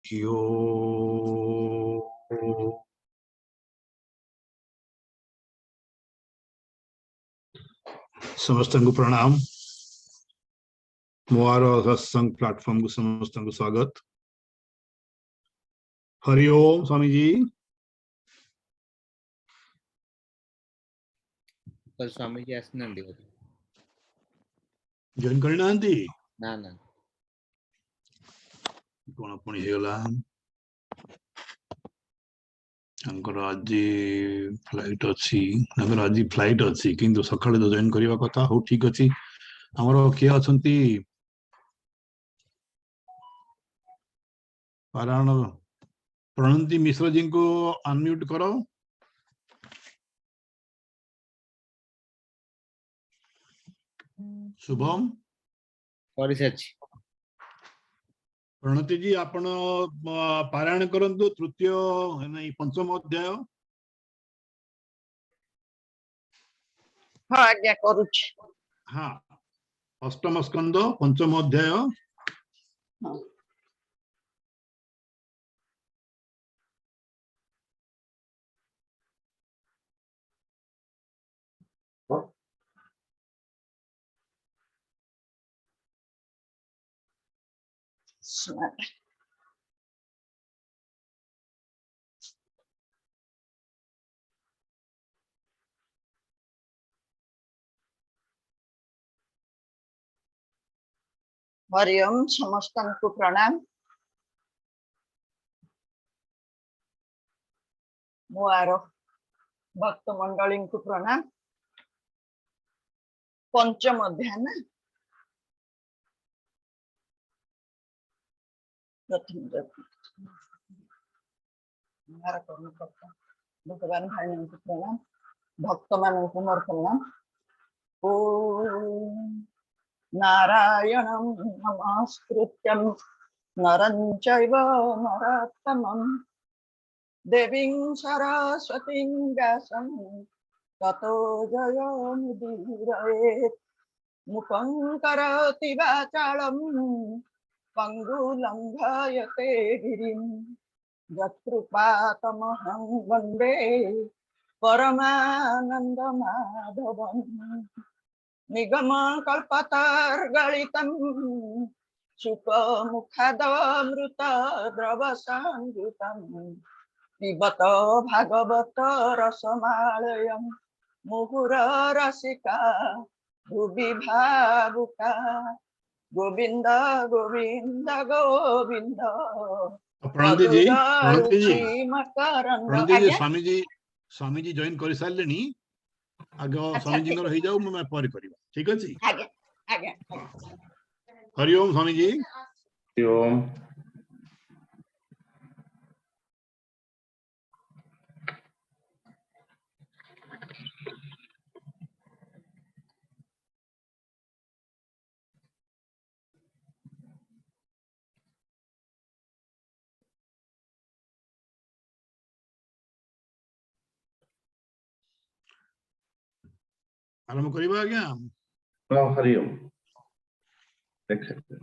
यो समस्त को प्रणाम। मोर सत्संग प्लेटफॉर्म को समस्त को स्वागत। हरि ओम स्वामी जी। कल स्वामी जी आसना जॉइन करना ना ना कौन पुणी हेगला आज फ्लाइट अच्छी आज फ्लाइट अच्छी किंतु सकाळे तो जॉइन करबा कथा हो ठीक अछि। हमरो के अछंती पारायण प्रणति मिश्र जी को अनम्यूट करो। शुभम प्रणति जी आपण पारायण करंतु तृतीय नहीं पंचम अध्याय। हाँ आज्ञा करूच। हाँ अष्टम स्कंद पंचम अध्याय। हाँ। हरिओम समस्त को प्रणाम। मोर भक्त मंडली को प्रणाम। पंचम अध्याय ना प्रथम भगवान भाई को प्रणाम। भक्त मान को मोर प्रणाम। ओम नारायणं नमस्कृत्यं नरं चैव नरोत्तमं देवीं सरस्वतीं व्यासं ततो जयमुदीरयेत्। मुखं करोति वाचालं पङ्गुलङ्घयते गिरिं यत्कृपातमहं वन्दे परमानन्दमाधवम्। निगम कल्पतर्गलितं सुखमुखदमृत द्रवसंयुतं पिबत भागवत रसमालयं मुहुररसिका भुवि भावुका। गोविंद गोविंद गोविंद प्रणति जी मकरंद। स्वामी जी जॉइन कर सारे आगे स्वामी जी हो जाऊ मैं पर करबा ठीक अछि। आगे आगे हरि ओम स्वामी जी। हरि ओम। आरंभ करबा आज्ञा। हरि ओम। देख सकते हैं।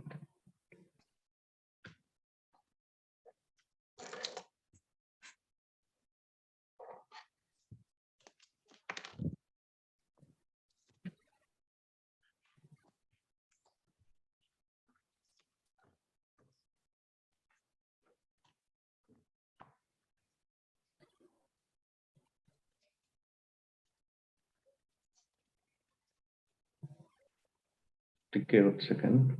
टिके 1 सेकंड।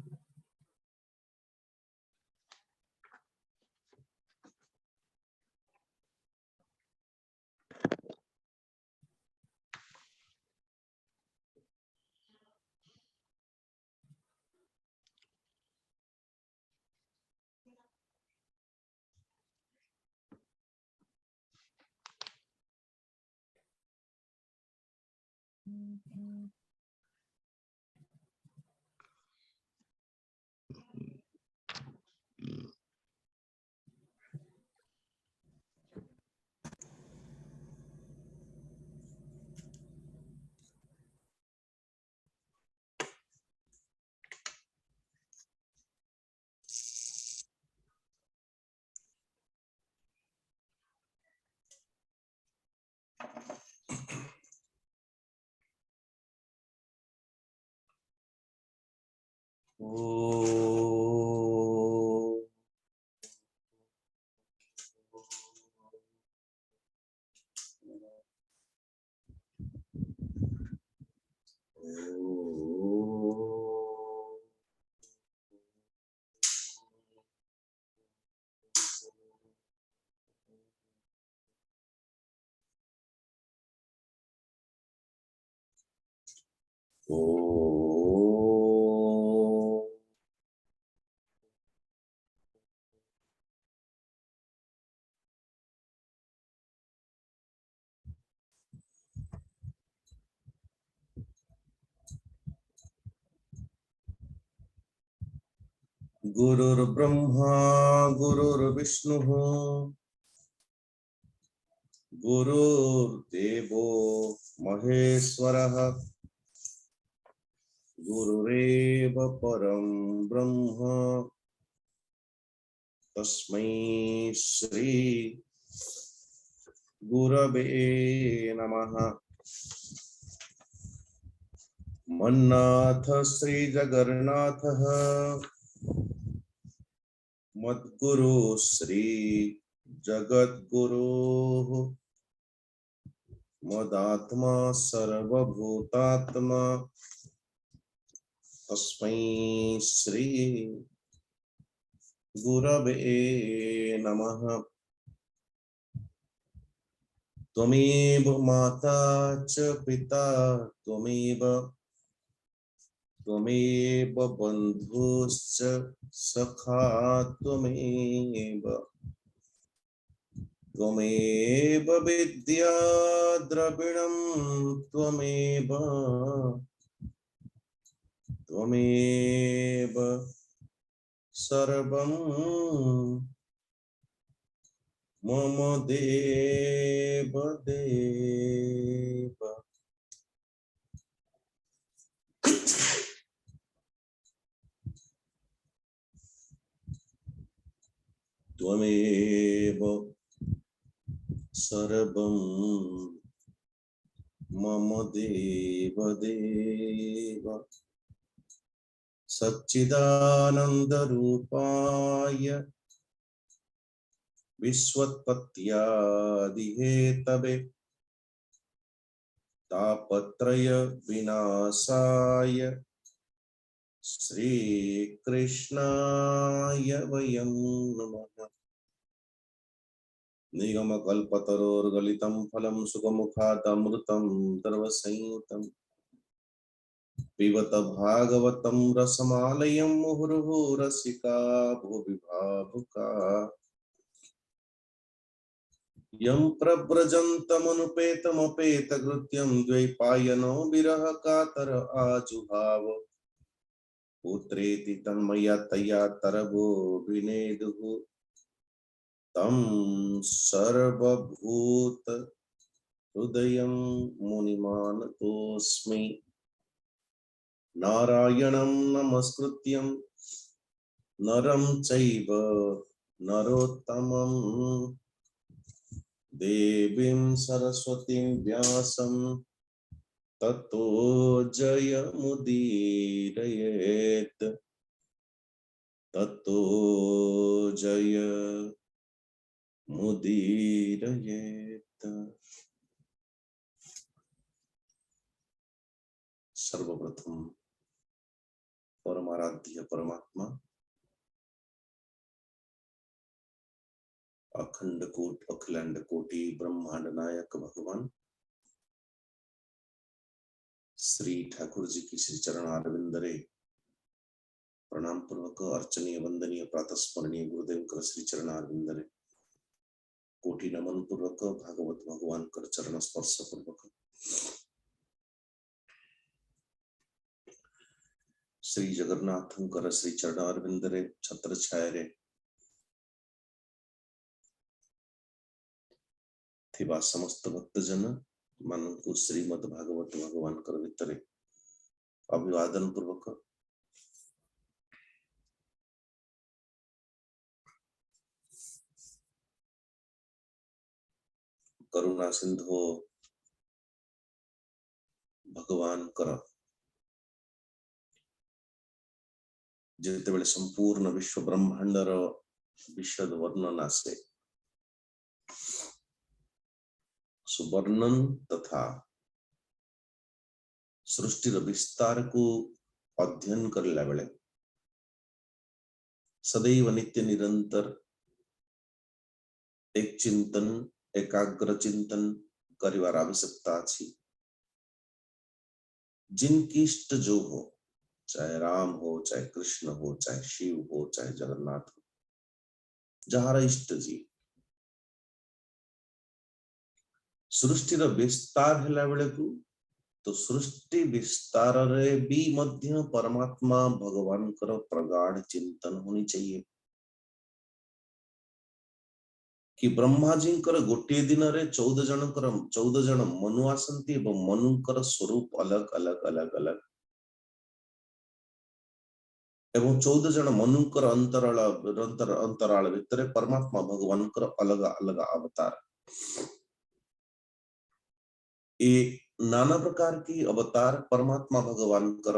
गुरुर्ब्रह्मा गुरुर्विष्णुः गुरुर्देवो महेश्वरः गुरुरेव परं ब्रह्म तस्मै श्री गुरवे नमः। मन्नाथ श्री जगन्नाथः मद्गुरु श्री जगद्गुरुः मदात्मा सर्वभूतात्मा तस्मै श्री गुरवे नमः। त्वमेव माता च पिता त्वमेव बन्धुश्च सखा त्वमेव विद्या द्रविणं त्वमेव सर्वं मम देव देव। त्वमेव सर्वं मम देव देव। सच्चिदानन्दरूपाय विश्वोत्पत्त्यादिहेतवे तापत्रय विनाशाय श्रीकृष्णाय वयं नमः। निगमकल्पतरोर्गलितं फलं सुखमुखादमृतं सर्वसंयुतं पिबत भागवतं रसमालयं मुहुर्मुहुः रसिका भुवि भावुका यं प्रव्रजन्तमनुपेतमपेतकृत्यं द्वैपायनो विरह कातर आजुहाव पुत्रेति तन्मयतया तरवो विनेदुः तं सर्वभूत हृदयं मुनिमानतोऽस्मि। नारायणं नमस्कृत्यं नरं चैव नरोत्तमं देवीं सरस्वतीं व्यासं ततो जयमुदीरयेत् ततो जयमुदीरयेत्। सर्वप्रथम परमाराध्य परमात्मा अखंड कोट अखिलांड कोटि ब्रह्मांड नायक भगवान श्री ठाकुर जी की श्री चरण आरविंदरे प्रणाम पूर्वक अर्चनीय वंदनीय प्रातः स्मरणीय गुरुदेव कर श्री चरण आरविंदरे कोटि नमन पूर्वक भागवत भगवान कर चरण स्पर्श पूर्वक श्री जगन्नाथ कर श्री चरण आरविंदरे छत्र छायरे थिबा समस्त भक्तजन मानक श्रीमद भागवत भगवान कर भितरे अभिवादन पूर्वक करुणा सिंधु भगवान कर जितेबेले संपूर्ण विश्व ब्रह्मांडर विशद वर्णन आसे सुवर्णन तथा सृष्टिर विस्तार को अध्ययन करला बेले सदैव नित्य निरंतर एक चिंतन एकाग्र चिंतन करिवार आवश्यकता अछि। जिनकी इष्ट जो हो, चाहे राम हो, चाहे कृष्ण हो, चाहे शिव हो, चाहे जगन्नाथ हो, जहार इष्ट जी सृष्टिर विस्तार हैला बेले को तो सृष्टि विस्तार रे भी मध्य परमात्मा भगवान कर प्रगाढ़ चिंतन होनी चाहिए कि ब्रह्मा जी कर गोटे दिन रे 14 जन मनु आसंती एवं मनुकर स्वरूप अलग अलग अलग अलग एवं 14 जन मनुकर अंतराल भितर परमात्मा भगवान कर अलग अलग अवतार ये नाना प्रकार की अवतार परमात्मा भगवान कर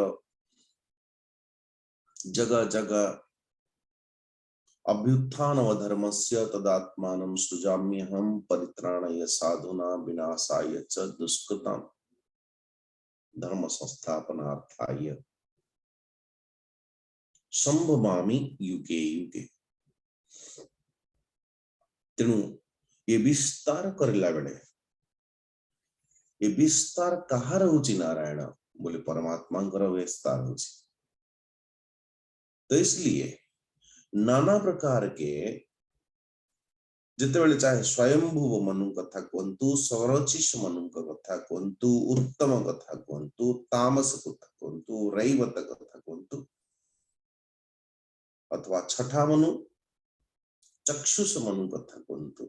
जगह जगह अभ्युत्थान अधर्मस्य तदात्मानं सृजाम्यहं परित्राणाय साधुना विनाशाय च दुष्कृतां धर्म संस्थापनार्थाय संभवामि युगे युगे। तेणु ये विस्तार करला बेले ये विस्तार कहार होची नारायण बोले परमात्मा विस्तार होची। तो इसलिए नाना प्रकार के जितेबेले चाहे स्वयंभुव मनु कथा कहतु सरचिश मनु कथा कहतु उत्तम कथा कहतु तामस कथा कहतु रैवत कथा कहतु अथवा छठा मनु चक्षुष मनु कथा कहतु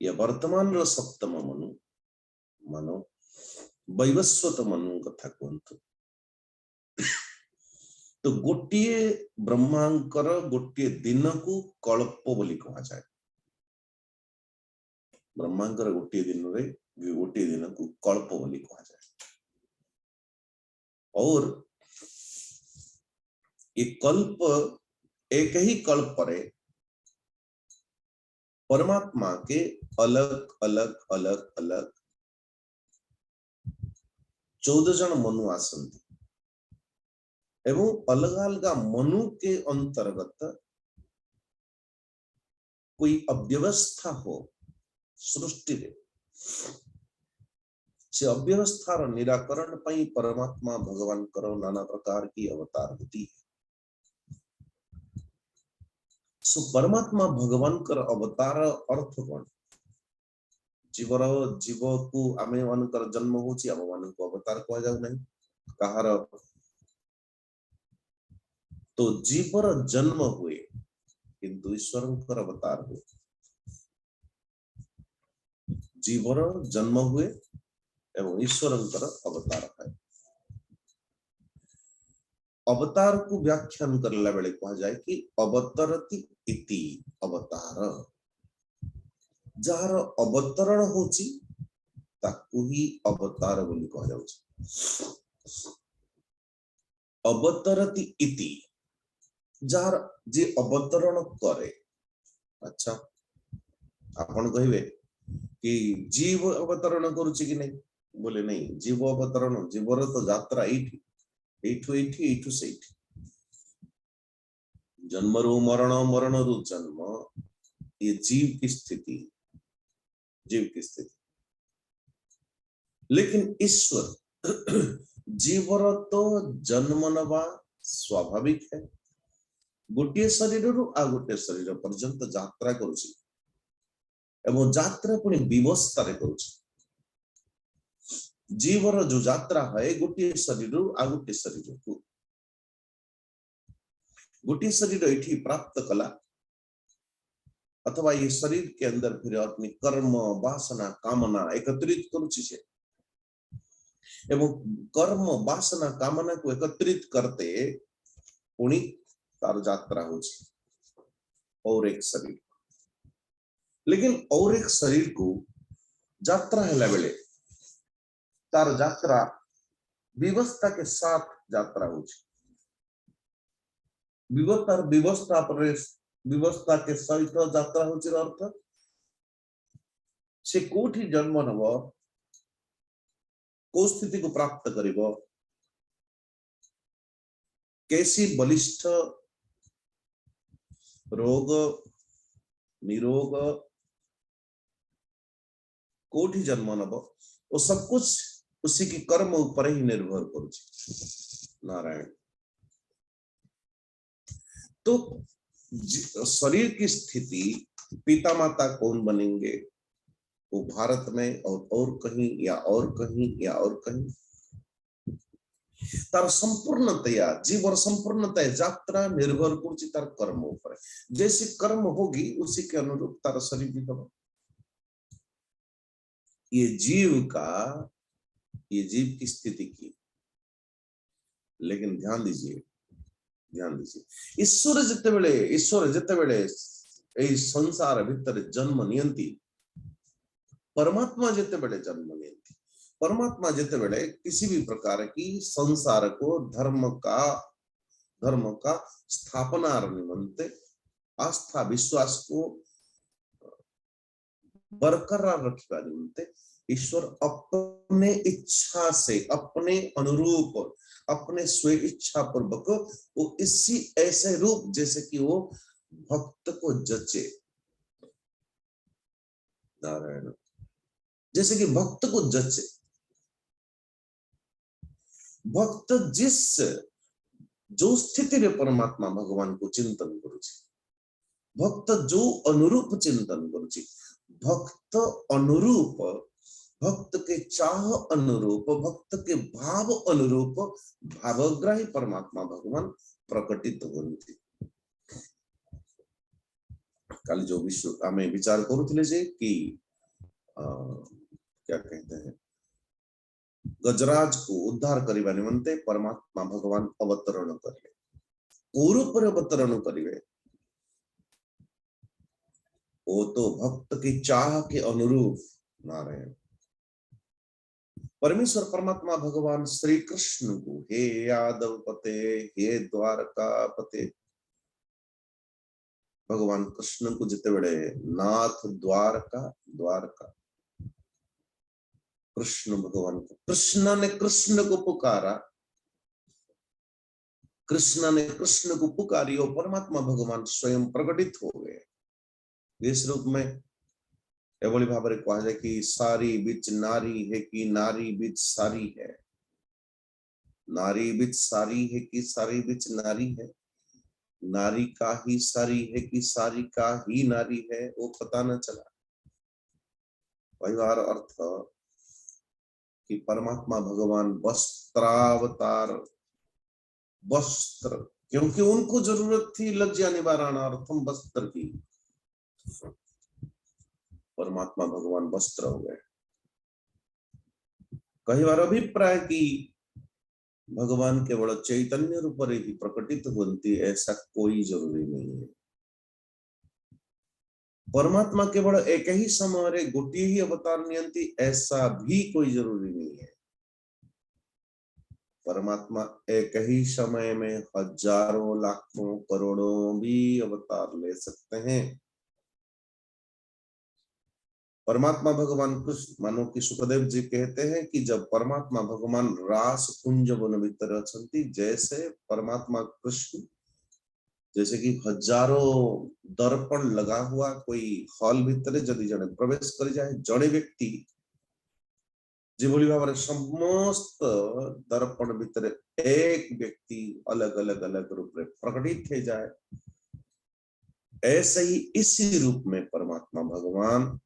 या वर्तमान रो सप्तम मनु मनो वैवस्वत मनु कथा कहतु तो गोटिए ब्रह्मांकर गोटिए दिन को कल्प बोली कहा जाए। ब्रह्मांकर गोटिए दिन रे गोटिए दिन को कल्प बोली कहा जाए और ये कल्प एक ही कल्प रे परमात्मा के अलग अलग अलग अलग 14 जन मनु आसंती एवं अलग अलग मनु के अंतर्गत कोई अव्यवस्था हो सृष्टि रे से अव्यवस्थार निराकरण पाई परमात्मा भगवान करो नाना प्रकार की अवतार होती है। सो परमात्मा भगवान कर अवतार अर्थ कौन जीव को आमे मानकर जन्म होची आम मान को अवतार कह जाऊ नहीं कहार तो जीवर जन्म हुए किंतु ईश्वर अवतार हुए। जीवर जन्म हुए एवं ईश्वर अवतार है। अवतार को व्याख्यान करला बेले कहा जाए कि अवतरति इति अवतार जार अवतरण होची ताकू ही अवतार बोली कहा जाउची। अवतरति इति जार जे अवतरण करे। अच्छा आपण कहिबे कि जीव अवतरण करूची कि नहीं बोले नहीं जीव अवतरण जीवर तो यात्रा एठी एठू एठी एठू सेठी जन्म रु मरण मरण रु जन्म ये जीव की स्थिति लेकिन ईश्वर जीवर तो जन्म नवा स्वाभाविक है। गोटे शरीर रु आ गोटे शरीर पर्यंत यात्रा करुची एवं यात्रा पुणी व्यवस्था रे करुची। जीवर जो यात्रा है गोटे शरीर आ गोटे शरीर को गोटे शरीर एठी प्राप्त कला अथवा ये शरीर के अंदर फिर अपनी कर्म वासना कामना एकत्रित करुची छे एवं कर्म वासना कामना को एकत्रित करते पुणी तार यात्रा होची और एक शरीर। लेकिन और एक शरीर को यात्रा हैला बेले तार यात्रा व्यवस्था के साथ यात्रा होची। व्यवस्था के सहित यात्रा होची अर्थ से कोठी जन्म नब को स्थिति को प्राप्त करिवो कैसी बलिष्ठ रोग निरोग कोठी जन्म नब वो सब कुछ उसी की कर्म ऊपर ही निर्भर करुछि नारायण। तो शरीर की स्थिति पिता माता कौन बनेंगे वो भारत में और कहीं या और कहीं या और कहीं तार संपूर्णतया जीवन संपूर्णतया यात्रा निर्भर करुछि तार कर्म ऊपर। जैसे कर्म होगी उसी के अनुरूप तार शरीर भी होगा। ये जीव की स्थिति की, लेकिन ध्यान दीजिए ईश्वर जितेबेले एई संसार भितर जन्म नियंती परमात्मा जितेबेले जन्म नियंती परमात्मा जितेबेले किसी भी प्रकार की संसार को धर्म का स्थापना निमंते आस्था विश्वास को बरकरार रखा निमंते ईश्वर अपने इच्छा से अपने अनुरूप अपने स्व इच्छा पूर्वक वो इसी ऐसे रूप जैसे कि वो भक्त को जचे नारायण जैसे कि भक्त को जचे भक्त जिस जो स्थिति में परमात्मा भगवान को चिंतन करुछि भक्त जो अनुरूप चिंतन करुछि भक्त अनुरूप भक्त के चाह अनुरूप भक्त के भाव अनुरूप भावग्राही परमात्मा भगवान प्रकटित होती। कल जो विश्व हमें विचार करुथिले जे कि क्या कहते हैं गजराज को उद्धार करिबा निमंते परमात्मा भगवान अवतरण करिवे कोरु पर अवतरण करिवे वो तो भक्त की चाह के अनुरूप नारायण परमेश्वर परमात्मा भगवान श्री कृष्ण को हे यादव पते हे द्वारका पते भगवान कृष्ण को जिते बड़े नाथ द्वारका कृष्ण भगवान को कृष्ण ने कृष्ण को पुकारा कृष्ण ने कृष्ण को पुकारी और परमात्मा भगवान स्वयं प्रकटित हो गए इस रूप में एवली भाବରେ କୁହାଯାଏ कि सारी बिच नारी है कि नारी बिच सारी है नारी बिच सारी है कि सारी बिच नारी है नारी का ही सारी है कि सारी का ही नारी है वो पता न चला। परिवार अर्थ कि परमात्मा भगवान वस्त्रावतार वस्त्र क्योंकि उनको जरूरत थी लज्जा निवारणार्थम वस्त्र की परमात्मा भगवान वस्त्र हो गए। कई बार अभिप्राय की भगवान केवल चैतन्य रूप ही प्रकटित होती ऐसा कोई जरूरी नहीं है। परमात्मा केवल एक ही समय गोटे ही अवतार नियंती ऐसा भी कोई जरूरी नहीं है। परमात्मा एक ही समय में हजारों लाखों करोड़ों भी अवतार ले सकते हैं। परमात्मा भगवान कृष्ण मानो कि सुखदेव जी कहते हैं कि जब परमात्मा भगवान रास कुंज वन भीतर अछंती जैसे परमात्मा कृष्ण जैसे कि हजारों दर्पण लगा हुआ कोई हॉल भीतर जदि जने प्रवेश कर जाए जड़े व्यक्ति जिभली भाव समस्त दर्पण भीतर एक व्यक्ति अलग अलग रूप में प्रकटित हो जाए ऐसे ही इसी रूप में परमात्मा भगवान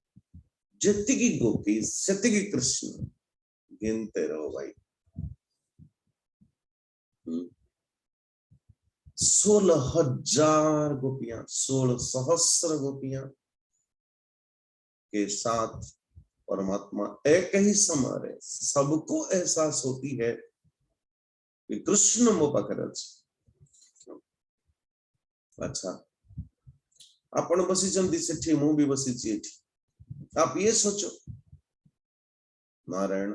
जितकी गोपी सतकी कृष्ण गिनते रहो भाई 16,000 गोपियां 16 सहस्र गोपियां के साथ परमात्मा एक ही समय सबको एहसास होती है कि कृष्ण मो पाखरे अछि। अच्छा आपण बसी सेठी मु भी बसी आप ये सोचो नारायण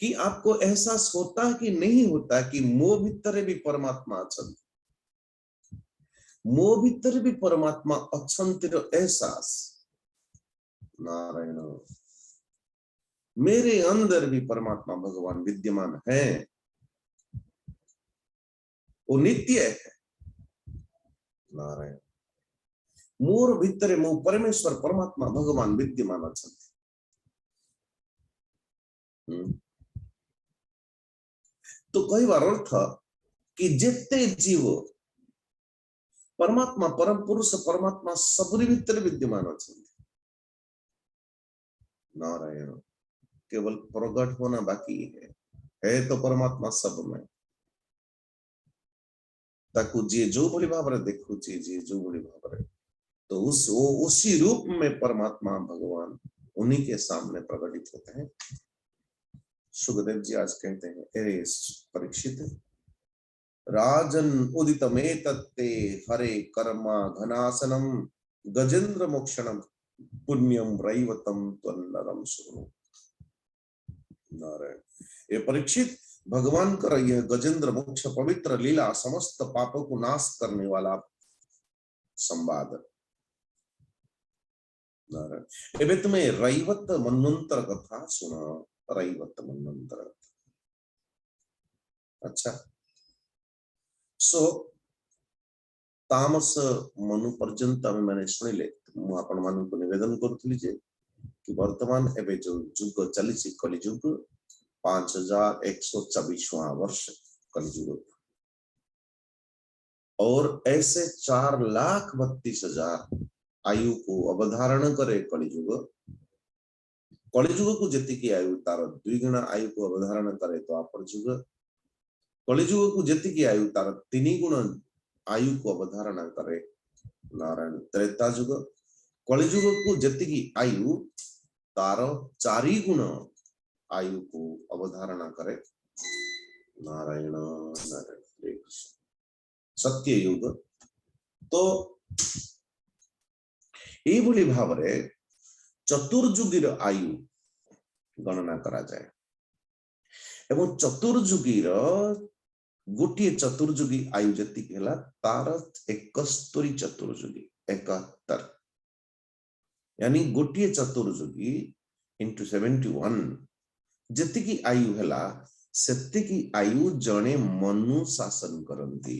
कि आपको एहसास होता है कि नहीं होता कि मोह भीतर भी परमात्मा अछंती मो भीतर भी परमात्मा अछंतिर एहसास, नारायण, मेरे अंदर भी परमात्मा भगवान विद्यमान है, वो नित्य है, नारायण, मोर भीतर मो परमेश्वर परमात्मा भगवान विद्यमान अछंति। तो कई बार अर्थ कि जेते जीव परमात्मा परम पुरुष परमात्मा सबरी भीतर विद्यमान अछंति, नारायण, केवल प्रकट होना बाकी है तो परमात्मा सब में, ताकू जी जो भली भाव देखु जी जो भली भाव, तो उसी रूप में परमात्मा भगवान उन्हीं के सामने प्रकटित होते हैं। सुखदेव जी आज कहते हैं, अरे परीक्षित, राजन उदितमेतत्ते हरे कर्मा घनासनम गजेंद्र मोक्षणम पुण्यम रैवतम त्वन्नरम सुनो। नारायण, ये परीक्षित, भगवान का यह गजेंद्र मोक्ष पवित्र लीला समस्त पापों को नाश करने वाला संवाद। नारायण, एबे तुम्हें रैवत मनवंतर कथा सुना, रैवत मनवंतर। अच्छा, सो तामस मनु पर्यंत मैंने शुणिले, आपण मान को निवेदन करुथली जे कि वर्तमान एबे जो युग चली कलिजुग 5124वां वर्ष कलिजुग, और ऐसे 4,32,000 आयु को अवधारण करे कलिजुग। कलिजुग को जेतिकी आयु तार 2 गुणा आयु को अवधारण करे तो द्वापर जुग, कलिजुग को जेतिकी आयु तार 3 गुण आयु को अवधारण करे नारायण त्रेता जुग, कलिजुग को जेतिकी आयु तार 4 गुण आयु को अवधारणा करे नारायण नारायण सत्य युग। तो ये भाव चतुर्जुगीर आयु गणना करा जाए, एवं चतुर्जुगीर गोटे चतुर्जुगी आयु जी तार 71 चतुर्जुगी 71, यानी गोटे चतुर्जुगी इंटू 71 जी आयु है सेतिकी आयु जने मनु शासन करती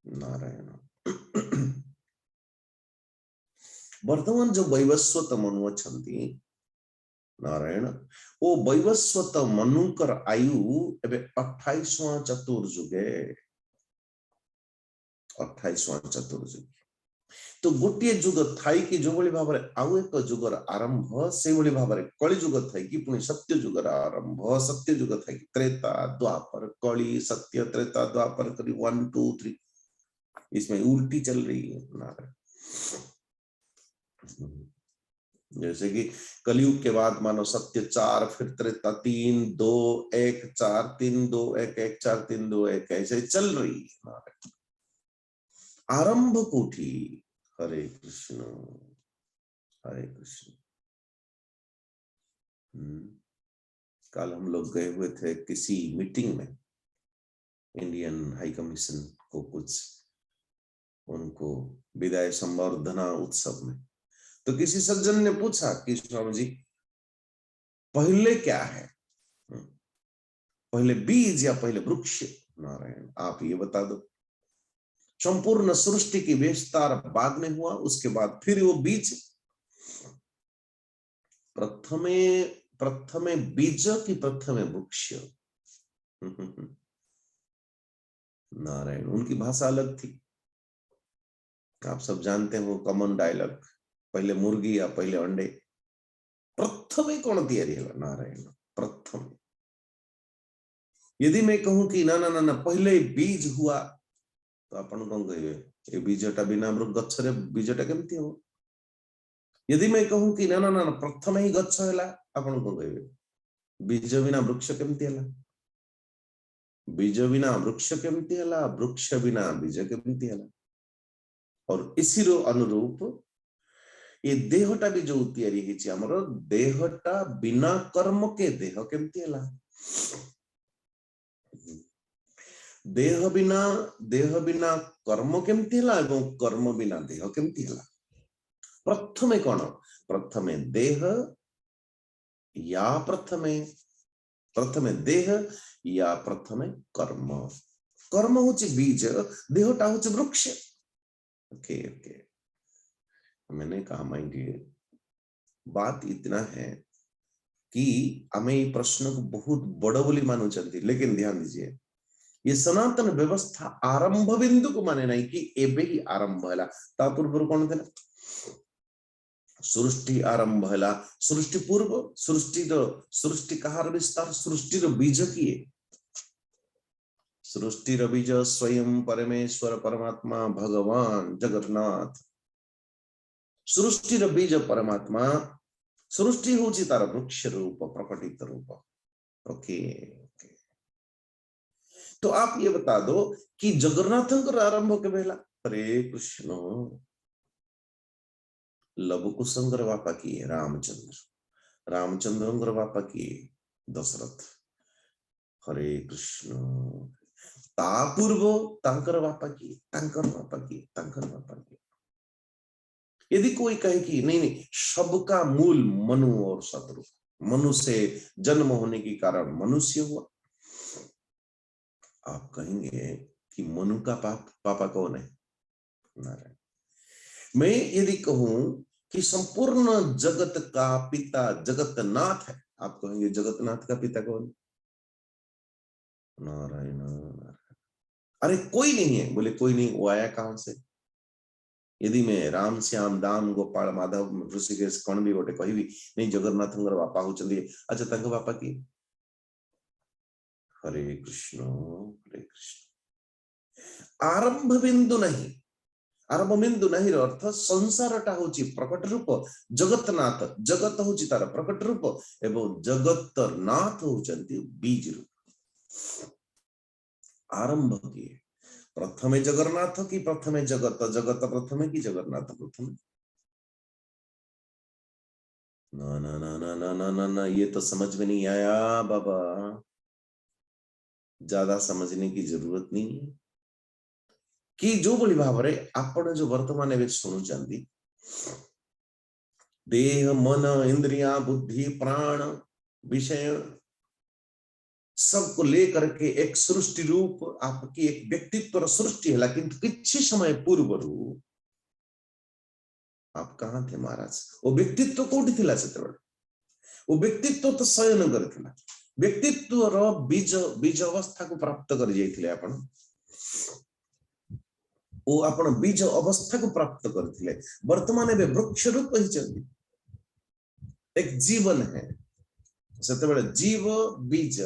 नारायण। वर्तमान जो वैवस्वत मनु अच्छी नारायण, वो वैवस्वत मनुकर आयु एबे 28वां चतुर्जुगे 28वां चतुर्जुगी। तो गोटे जुग थाई कि जो भली भाव आउ एक जुगर आरंभ से भली भाव कलिजुग थाई कि पुणी सत्य जुगर आरंभ, सत्य जुग थाई कि त्रेता द्वापर कली सत्य त्रेता द्वापर करी 1 2 3, इसमें उल्टी चल रही है नारायण। जैसे कि कलयुग के बाद मानो सत्य 4, फिर त्रेता 3 2 1 4 3 2 1 1 4 3 2 1 ऐसे चल रही है नारायण। आरंभ कोठी हरे कृष्ण हरे कृष्ण। कल हम लोग गए हुए थे किसी मीटिंग में, इंडियन हाई कमीशन को कुछ उनको विदाई संवर्धना उत्सव में, तो किसी सज्जन ने पूछा कि स्वामी जी पहले क्या है, पहले बीज या पहले वृक्ष? नारायण आप ये बता दो। संपूर्ण सृष्टि की विस्तार बाद में हुआ, उसके बाद फिर वो बीज, प्रथमे बीज की प्रथमे वृक्ष। नारायण उनकी भाषा अलग थी, आप सब जानते हो कॉमन डायलॉग, पहले मुर्गी या पहले अंडे, प्रथमे कौन तैयारी है नारायण प्रथम। यदि मैं कहूं कि ना ना ना, ना पहले बीज हुआ तो अपन कौन कहे ये बीजटा बिना गच्छरे बीजटा केमती हो। यदि मैं कहूं कि ना ना ना प्रथम ही गच्छ हैला, अपन कौन कहे बीज बिना वृक्ष केमती हैला, बीज बिना वृक्ष केमती हैला, वृक्ष बिना बीज केमती हैला। और इसी रो अनुरूप ये देहटा भी जो तैयारी हिची हमर देहटा बिना कर्म के देह केमती हैला। देह बिना कर्म केमती हला एवं कर्म बिना देह केमती हला। प्रथमे कौन प्रथमे देह या प्रथमे देह या प्रथमे कर्म। कर्म होची बीज, देहटा होची वृक्ष। ओके ओके, मैंने कहा माइंड डियर, बात इतना है कि हमें ये प्रश्न को बहुत बड़ा बोली मानू चलती, लेकिन ध्यान दीजिए ये सनातन व्यवस्था आरंभ बिंदु को माने नहीं कि एबे ही आरंभ हला। ता पूर्व कौन थे? सृष्टि आरंभ हला। सृष्टि पूर्व सृष्टि कहार विस्तार, सृष्टि बीज किए? सृष्टि बीज स्वयं परमेश्वर परमात्मा भगवान जगन्नाथ। सृष्टि बीज परमात्मा, सृष्टि होची तार वृक्ष रूप प्रकटित रूप। ओके ओके, तो आप ये बता दो कि जगन्नाथ आरंभ के बेला? हरे कृष्ण, लवकुशंकर बापा किए रामचंद्र बापा किए दशरथ। हरे कृष्ण, ता पूर्व तांकर बापा किए। यदि कोई कहे कि नहीं सबका मूल मनु और शत्रु, मनु से जन्म होने के कारण मनुष्य हुआ, आप कहेंगे कि मनु का पापा कौन है? नारायण। मैं यदि कहूं कि संपूर्ण जगत का पिता जगतनाथ है, आप कहेंगे जगतनाथ का पिता कौन? नारायण। अरे कोई नहीं है, बोले कोई नहीं, वो आया कहां से? यदि मैं राम श्याम दाम गोपाल माधव ऋषिकेश कौन भी गोटे कहि नहीं जगन्नाथ बापा होचंदी, अच्छा तंग बापा की? हरे कृष्ण हरे कृष्ण। आरंभ बिंदु नहीं, आरंभ बिंदु नहीं अर्थ संसारटा होची प्रकट रूप, जगतनाथ जगत होची तार प्रकट रूप एवं जगतनाथ होचंती बीज रूप। आरंभ किए प्रथमे जगन्नाथ की प्रथमे जगत, जगत प्रथमे की जगन्नाथ प्रथमे? ना ना ना ना ना ना ना ना, ये तो समझ में नहीं आया बाबा, ज्यादा समझने की जरूरत नहीं है। कि जो बोली भाव रे आपण जो वर्तमान में शुणुचंदी, देह मन इंद्रिया बुद्धि प्राण विषय सबको लेकर के एक सृष्टि रूप आपकी एक व्यक्तित्व सृष्टि है, किंतु किछि समय पूर्व आप कहां थे महाराज? वो व्यक्तित्व कोठी थिला सेतेबेले? वो व्यक्तित्व तो शयन करथिला, व्यक्तित्व रो बीज अवस्था को प्राप्त कर जाइथिले आपण। वो आपण बीज अवस्था को प्राप्त करथिले, वर्तमान में वृक्ष रूप ही चलती एक जीवन है। सेतेबेले जीव बीज,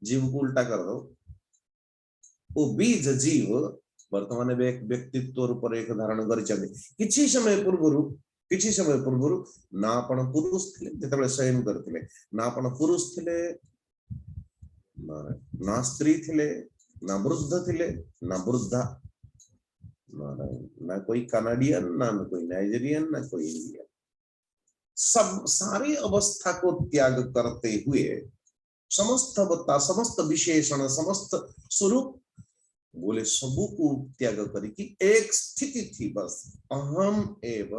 जीव को उल्टा कर दो, वो बीज जीव वर्तमान में एक व्यक्तित्व रूप एक धारण कर किछि समय पूर्व ना आपण पुरुष थिले, जेतेबेले शयन करथिले ना आपण पुरुष थिले, ना स्त्री थिले, ना वृद्ध थिले, ना वृद्धा, ना कोई कनाडियन, ना कोई नाइजीरियन, ना कोई इंडियन। सब सारी अवस्था को त्याग करते हुए समस्त अवस्था, समस्त विशेषण, समस्त स्वरूप बोले सबू को त्याग करके एक स्थिति थी बस, अहम एव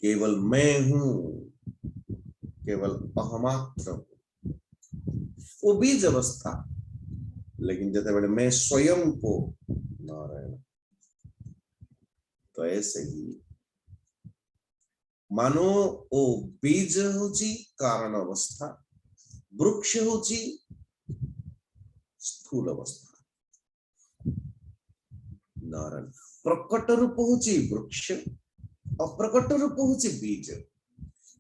केवल मैं हूं, केवल अहमात्र हूं, वो बीज अवस्था। लेकिन जैसे बड़े मैं स्वयं को नारायण, तो ऐसे ही मानो ओ बीज होची कारण अवस्था, वृक्ष होची स्थूल अवस्था। नारायण, प्रकट रूप होची वृक्ष, अप्रकट रूप होची बीज।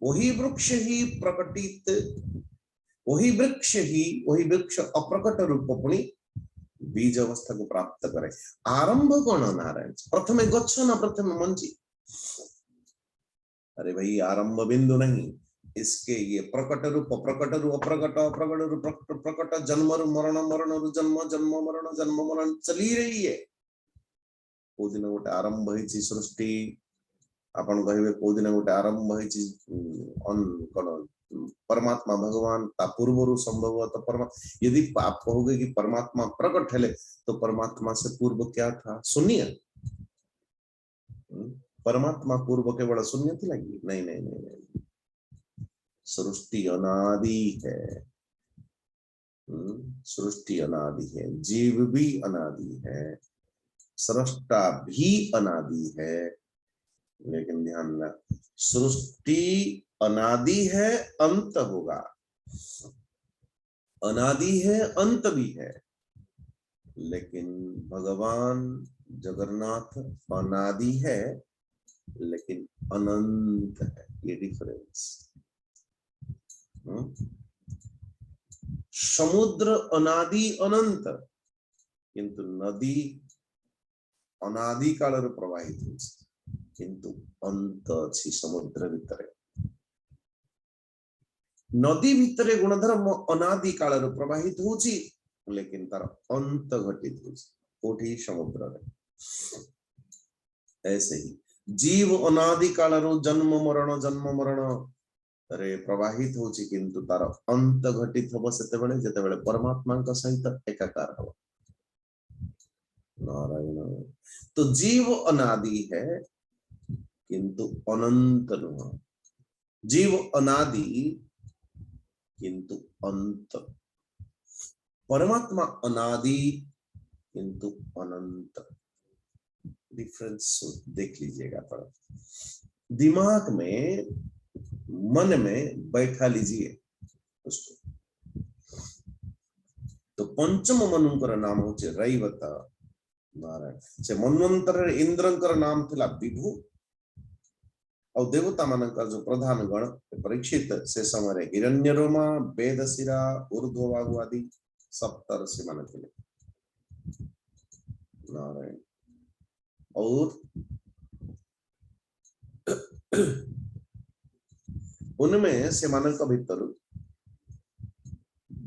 वही वृक्ष ही प्रकटित, वही वृक्ष अप्रकट रूप पुणी बीज अवस्था को प्राप्त करे। आरंभ कौन नारायण? प्रथमे गच्छ ना प्रथमे मंजी? अरे भाई आरंभ बिंदु नहीं, इसके ये प्रकट रूप अप्रकट रूप प्रकट जन्म रु मरण, मरण रु जन्म, जन्म मरण, जन्म मरण चली रही है। को दिन गोटे आरंभ होइछि सृष्टि, आपण कहिबे को दिन गोटे आरंभ होइछि कोन परमात्मा भगवान ता पूर्वरु संभवतः परमात्मा, यदि आप कहोगे कि परमात्मा प्रकट है तो परमात्मा से पूर्व क्या था? शून्य। परमात्मा पूर्व केवल शून्य थी लगी? नहीं नहीं नहीं नहीं, सृष्टि अनादि है। सृष्टि अनादि है, जीव भी अनादि है, सृष्टा भी अनादि है। लेकिन ध्यान रखना, सृष्टि अनादि है, अंत होगा। अनादि है, अंत भी है। लेकिन भगवान जगन्नाथ अनादि है लेकिन अनंत है, ये डिफरेंस। समुद्र अनादि अनंत, किंतु नदी अनादि काल प्रवाहित होछि, किंतु अंत अछि समुद्र भितरे। नदी भितरे गुणधर्म अनादि काल प्रवाहित होछि, लेकिन तार अंत घटित होछि कोठी समुद्र रे। ऐसे ही जीव अनादि काल जन्म मरण रे प्रवाहित होछि, किंतु तार अंत घटित हबो सेतेबेले जेतेबेले परमात्मा का सहित एकाकार हबो। नारायण। तो जीव अनादि है किंतु अनंत नहीं। जीव अनादि किंतु अंत। परमात्मा अनादि किंतु अनंत। डिफरेंस देख लीजिएगा पर दिमाग में, मन में बैठा लीजिए उसको। तो पंचम मनुकर नाम होचे रैवत नारायण। से मनवंतर इंद्रंकर नाम थिला विभु और देवता मानकर जो प्रधान गण परीक्षित से समय हिरण्यरोमा, वेदशिरा, ऊर्ध्वबाहु आदि सप्तर्षि मान थे नारायण। और उनमें से मानक भीतर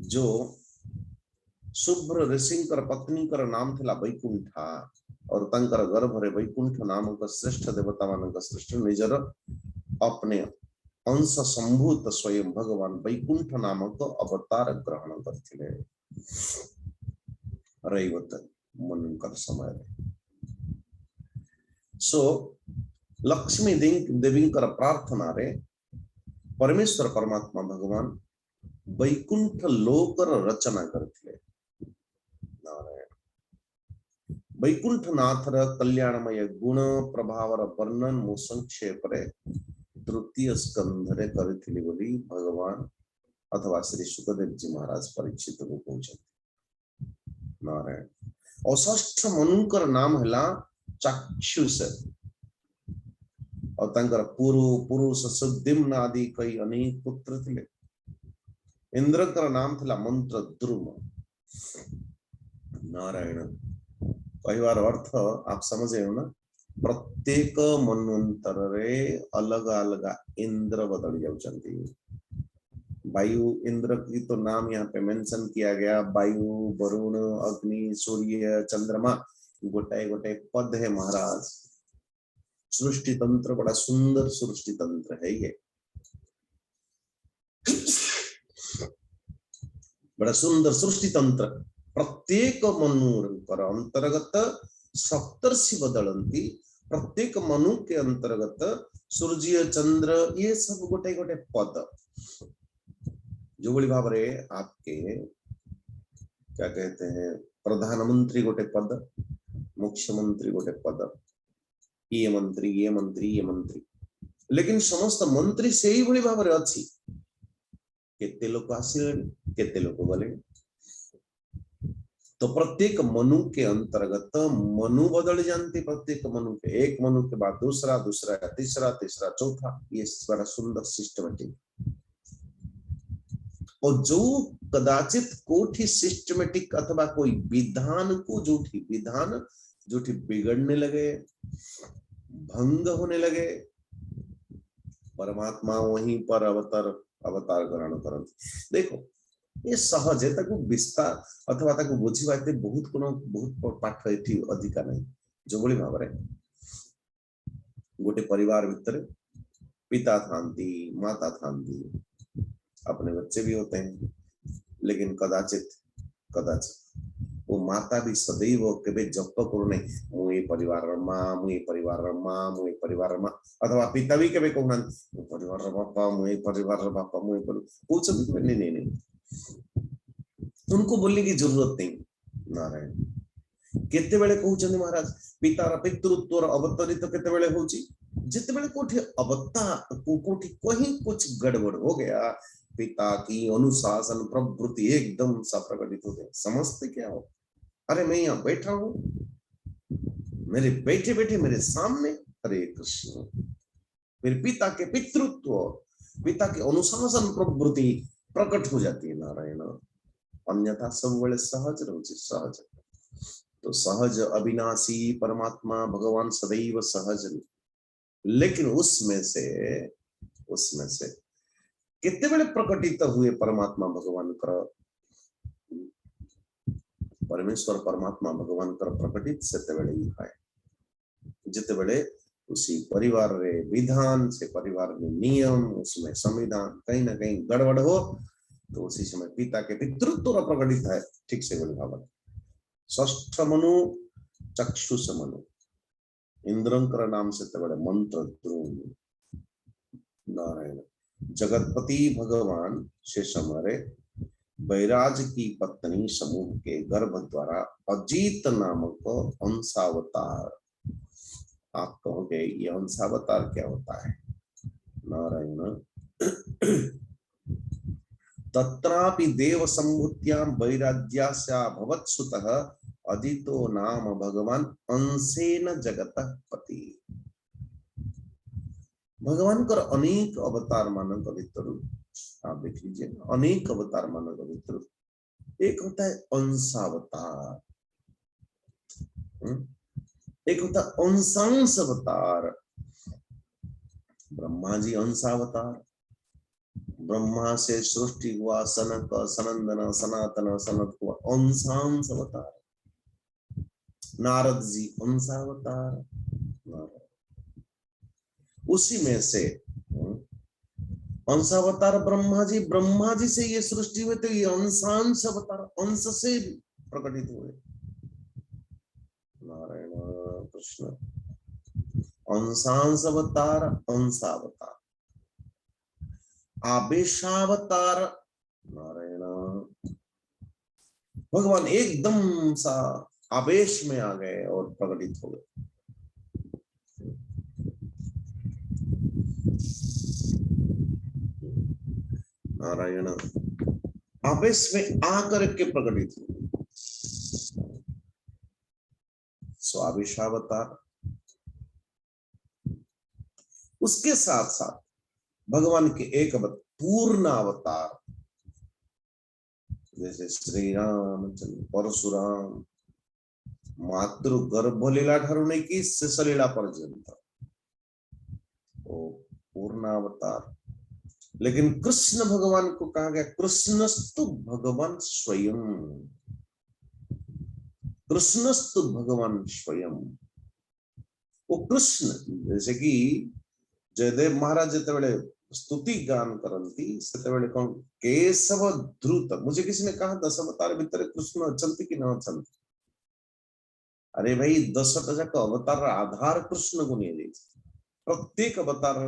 जो शुभ्र ऋषिंकर पत्नीकर नाम थिला वैकुंठा और तंकर गर्भ रे वैकुंठ नामक श्रेष्ठ देवता मानक श्रेष्ठ निजर अपने अंश संभूत स्वयं भगवान वैकुंठ नामक अवतार ग्रहण करथिले रैवत मनकर समय। सो लक्ष्मी देवींकर प्रार्थना रे परमेश्वर परमात्मा भगवान वैकुंठ लोकर रचना करथिले नारायण। वैकुंठनाथर कल्याणमय गुण प्रभावर वर्णन मु संक्षेप रे तृतीय स्कंध रे करथिले बोली भगवान अथवा श्री सुखदेव जी महाराज परीक्षित को कहउछथि नारायण। और षष्ठ मनुकर नाम हला चाक्षुष और तंकर पुरुष सुद्धिम्न आदि कई अनेक पुत्र थे। इंद्रकर नाम थिला मंत्र द्रुम नारायण। कई बार अर्थ आप समझे हो ना, प्रत्येक मनवंतर रे अलग अलग इंद्र बदल जाउछंती। वायु इंद्र की तो नाम यहाँ पे मेंशन किया गया, वायु, वरुण, अग्नि, सूर्य, चंद्रमा, गोटाए गोटाए पद है महाराज। सृष्टि तंत्र बड़ा सुंदर सृष्टि तंत्र है ये, बड़ा सुंदर सृष्टि तंत्र। प्रत्येक मनुकर अंतर्गत सप्तर्षि बदलती, प्रत्येक मनु के अंतर्गत सूर्य चंद्र ये सब गोटे गोटे पद जो बड़ी भाव रे आपके क्या कहते हैं, प्रधानमंत्री गोटे पद, मुख्यमंत्री गोटे पद, ये मंत्री ये मंत्री ये मंत्री, लेकिन समस्त मंत्री से ही बड़ी भाव रे अच्छी। केते लोग आसिले केते लोग गले। तो प्रत्येक मनु के अंतर्गत मनु बदल जानते, प्रत्येक मनु के, एक मनु के बाद दूसरा, दूसरा तीसरा, तीसरा चौथा, ये बड़ा सुंदर सिस्टमेटिक। और जो कदाचित कोठी सिस्टमेटिक अथवा कोई विधान को जूठी बिगड़ने लगे, भंग होने लगे, परमात्मा वहीं पर अवतार ग्रहण करते। देखो ये सहज है, ताकू विस्तार अथवा ताकू बुझीबा एते बहुत पाठ एठी अधिका नहीं। जो बड़ी भाव रे गोटे परिवार भितर पिता थांती, माता थांती, अपने बच्चे भी होते हैं, लेकिन कदाचित कदाचित वो माता भी सदैव केबे जप करूने मुई परिवार मा अथवा पिता भी केबे कहना परिवार बापा मुई पूछ नहीं नहीं नहीं, उनको बोलने की जरूरत नहीं। नारायण केते बेले कहउछन महाराज पितार पितृत्व अवतरित केते बेले होची, जिते बेले कोठी अवता कोठी कहीं कुछ गड़बड़ हो गया, पिता की अनुशासन प्रवृत्ति एकदम सा प्रकटित हो गई। समझते क्या हो? अरे मैं यहाँ बैठा हूं, मेरे बैठे बैठे मेरे सामने हरे कृष्ण, मेरे पिता के पितृत्व, पिता के अनुशासन प्रवृत्ति प्रकट हो जाती है। नारायण अन्यथा सब बड़े सहज रहुछि, सहज तो सहज अविनाशी परमात्मा भगवान सदैव सहज, लेकिन उसमें से कितने बड़े प्रकटित हुए परमात्मा भगवान कर, परमेश्वर परमात्मा भगवान कर प्रकटित से बेले ही है जिते बेले उसी परिवार रे विधान से परिवार में नियम उसमें संविधान कहीं ना कहीं गड़बड़ हो तो उसी समय पिता के पितृत्व प्रकटित है। ठीक से बोले भाव षष्ठ मनु चक्षुष मनु इंद्रंकर नाम से बड़े मंत्र द्रोण नारायण जगतपति भगवान शेष हमारे बैराज की पत्नी समूह के गर्भ द्वारा अजीत नामक अंशावतार, आप कहोगे ये अंशावतार क्या होता है? नारायण तत्रापि देव संभूत्यां वैराज्यास्या भवत्सुतः अदितो नाम भगवान अंशेन जगतः पति। भगवान कर अनेक अवतार मानक भीतर आप देख लीजिए, अनेक अवतार मानक भीतर एक होता है अंशावतार, एक होता है अंशांश अवतार। ब्रह्मा जी अंशावतार, ब्रह्मा से सृष्टि हुआ, सनक सनंदन सनातन सनत हुआ, अंशांश अवतार। नारद जी अंशावतार, उसी में से अंशावतार ब्रह्मा जी से ये सृष्टि हुई तो ये अंशांश अवतार अंश से प्रकटित हुए। नारायण कृष्ण अंशांश अवतार अंशावतार आवेशावतार। नारायण भगवान एकदम सा आवेश में आ गए और प्रकटित हो गए। नारायण आवेश में आकर के प्रकटित हुए। स्वावेशावतार, उसके साथ साथ भगवान के एक पूर्ण अवतार जैसे श्री रामचंद्र परशुराम मातृ गर्भलीला ठारू नहीं कि शेषलीला पर्यंत पूर्ण अवतार। लेकिन कृष्ण भगवान को कहा गया कृष्णस्तु भगवान स्वयं, कृष्णस्तु भगवान स्वयं। वो कृष्ण जैसे कि जयदेव महाराज जिते स्तुति गान करती से कौन केशव ध्रुत। मुझे किसी ने कहा 10 अवतार भीतर कृष्ण अच्छे कि न अच्छे। अरे भाई 10टा जाक अवतार आधार कृष्ण को नहीं प्रत्येक अवतार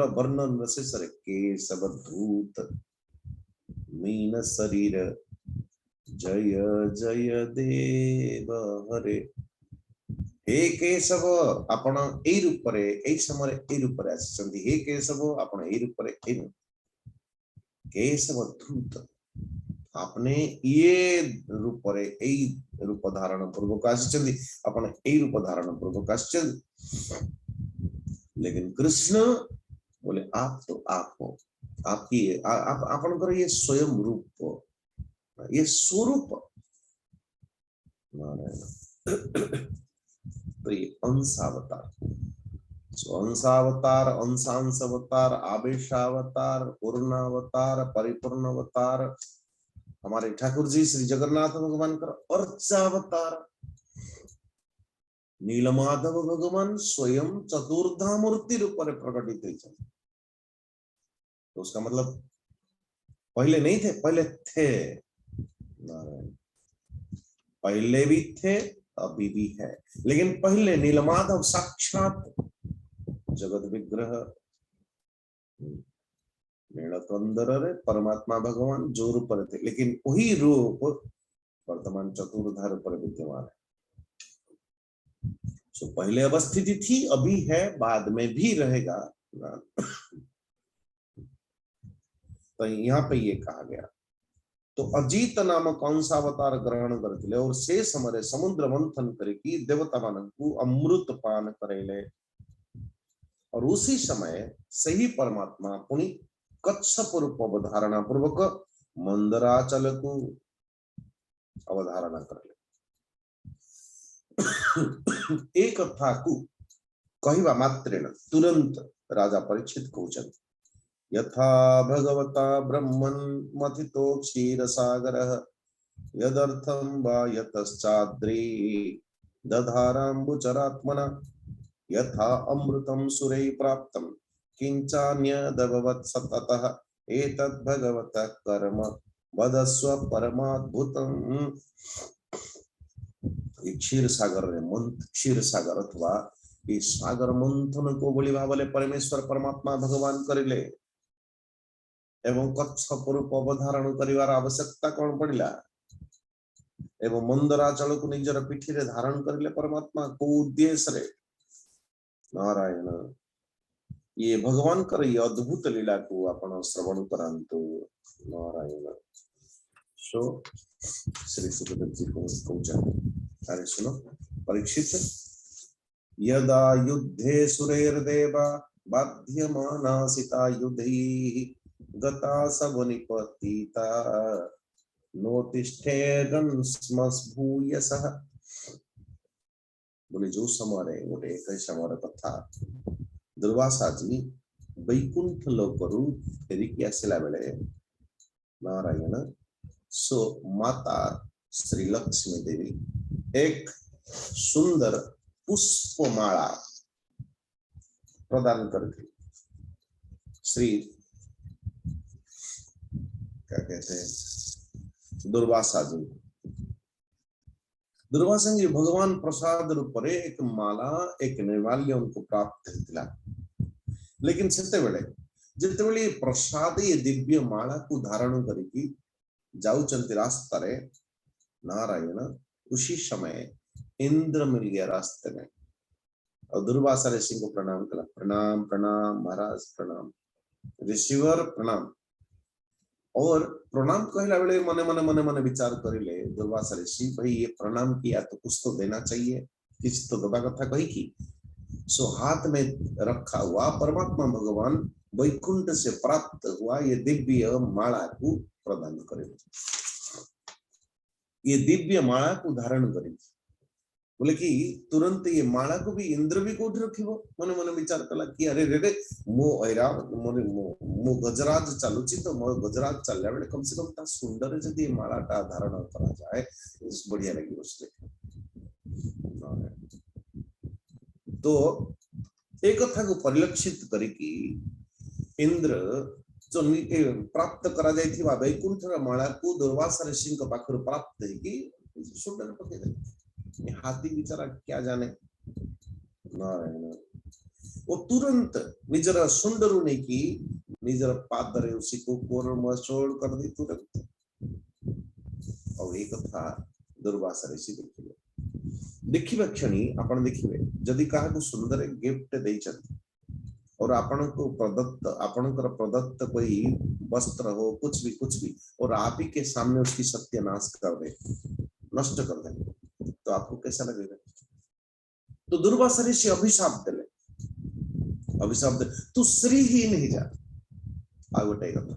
वर्णन शेष केशव धूत मीन शरीर जय जय देव हरे। हे केशव आपण ए रूप रे ए समय ए रूप रे आछंती। हे केशव आपण ए रूप रे ए केशव धूत आपने ये रूप रे ए रूप धारण पूर्वक आछंती। आपण ए रूप धारण पूर्वक आछंती। लेकिन कृष्ण बोले आप तो आप हो, आपकी आपनकर ये स्वयं रूप, ये स्वरूप। तो ये अंशावतार, अंशावतार अंशांश अवतार आवेशावतार पूर्णावतार परिपूर्ण अवतार हमारे ठाकुर जी श्री जगन्नाथ भगवान का अर्चावतार। नीलमाधव भगवान स्वयं चतुर्धा मूर्ति रूप में प्रकटित हुई। तो उसका मतलब पहले नहीं थे, पहले थे। नारायण, पहले भी थे, अभी भी है, लेकिन पहले नीलमाधव साक्षात जगत विग्रह नीलकंदर परमात्मा भगवान जो रूप थे, लेकिन वही रूप वर्तमान चतुर्धार पर विद्यमान है। सो पहले अवस्थिति थी, अभी है, बाद में भी रहेगा। तो यहाँ पे ये कहा गया, तो अजीत नाम कौन सा अवतार ग्रहण करते और से समरे समुद्र मंथन करके देवता मान को अमृत पान करेले, और उसी समय सही परमात्मा पुनि कच्छप रूप अवधारणा पूर्वक मंदराचल को अवधारणा करेले। एक कथा को कहवा मात्रेण तुरंत राजा परीक्षित कहउछन, यथा भगवता ब्रह्मन् मथितो क्षीरसागरः यदर्थं वा यतश्चाद्रि दधाराम्बुचरात्मना यथा अमृतं सुरै प्राप्तं किंचान्यदभवत् सततः एतद् भगवतः कर्म वदस्व परमाद्भुतम्। क्षीर सागर क्षीर सागर अथवा ये सागर मंथन को बोली भावले परमेश्वर परमात्मा भगवान करिले एवं कच्छप रूप अवधारण करिवार आवश्यकता कौन पड़िला, एवं मंदराचल को निजर पिठी रे धारण करिले परमात्मा को उद्देश्य रे। नारायण, ये भगवान कर ये अद्भुत लीला को आपण श्रवण करंतु। नारायण। सो श्री सुखदेव जी को कहउछन, अरे सुनो परीक्षित, यदा युद्धे सुरैर्देवा बाध्यमाना सीता युधैः गता सवनिपतिता नोतिष्ठेरन् स्मस्भूयसः। बोले जो समय गोटे एक समय कथा, दुर्वासा जी वैकुंठ लोकरु फेरिकी आसिला बेले, नारायण, सो माता श्री लक्ष्मी देवी एक सुंदर पुष्पमाला प्रदान करती। श्री क्या कहते हैं, दुर्वासा जी, दुर्वासा जी भगवान प्रसाद रूप रे एक माला एक निर्माल्य उनको प्राप्त होता, लेकिन जितेबले प्रसाद ये दिव्य माला को धारण करके जाउचंती रास्ता रे, नारायण, उसी समय इंद्र मिल गया रास्ते में और दुर्वासा ऋषि को प्रणाम करा, प्रणाम प्रणाम महाराज प्रणाम, ऋषिवर प्रणाम। और प्रणाम कहला बेले मने मने मने मने विचार करिले दुर्वासा ऋषि, भाई ये प्रणाम किया तो कुछ तो देना चाहिए, किसी तो दबा कथा कही की। सो हाथ में रखा हुआ परमात्मा भगवान वैकुंठ से प्राप्त हुआ ये दिव्य माला को प्रदान करे, ये दिव्य माला को धारण करे। बोले कि तुरंत ये माला को भी इंद्र भी कोठ रखिबो, मने मने विचार कला कि अरे रे रे मो ऐरा मो गजराज चालुची तो मो गजराज चलला बेले कम से कम ता सुंदर जदी माला ता धारण करा जाए बढ़िया लगी उससे। तो एक कथा को परिलक्षित करिकी इंद्र जो प्राप्त करा जाइथिबा वैकुंठ माला को दुर्वासा ऋषि को पाखर प्राप्त है कि सुंदर पके दे। हाथी बेचारा क्या जाने, नारायण, वो तुरंत निजर सुंदर ने की निजर पादरे उसी को कोरमसोड़ कर दी तुरंत। और एक कथा दुर्वासा ऋषि देखिबे क्षणी आपण देखिबे जदि काहा को सुंदर गिफ्ट देइछन और आपण को प्रदत्त आपणकर प्रदत्त कोई वस्त्र हो कुछ भी और आप ही के सामने उसकी सत्यानाश कर दे, नष्ट कर दे, तो आपको कैसा लगेगा? तो दुर्वासा ऋषि अभिशाप दे, तू श्री ही नहीं जा। आगोटे कथा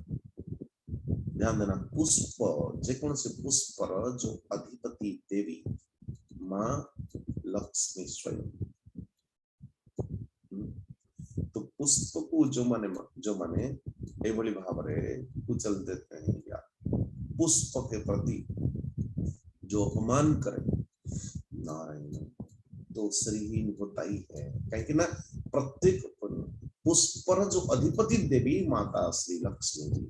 ध्यान देना, पुष्प जेकोन से पुष्प जो अधिपति देवी मां लक्ष्मी स्वयं, तो पुष्प को जो माने ए बोली भाव रे कुचल देते हैं या पुष्प के प्रति जो अपमान करे, नारायण, तो श्रीहीन होता ही है। कहीं ना प्रत्येक पुष्पर जो अधिपति देवी माता श्री लक्ष्मी जी,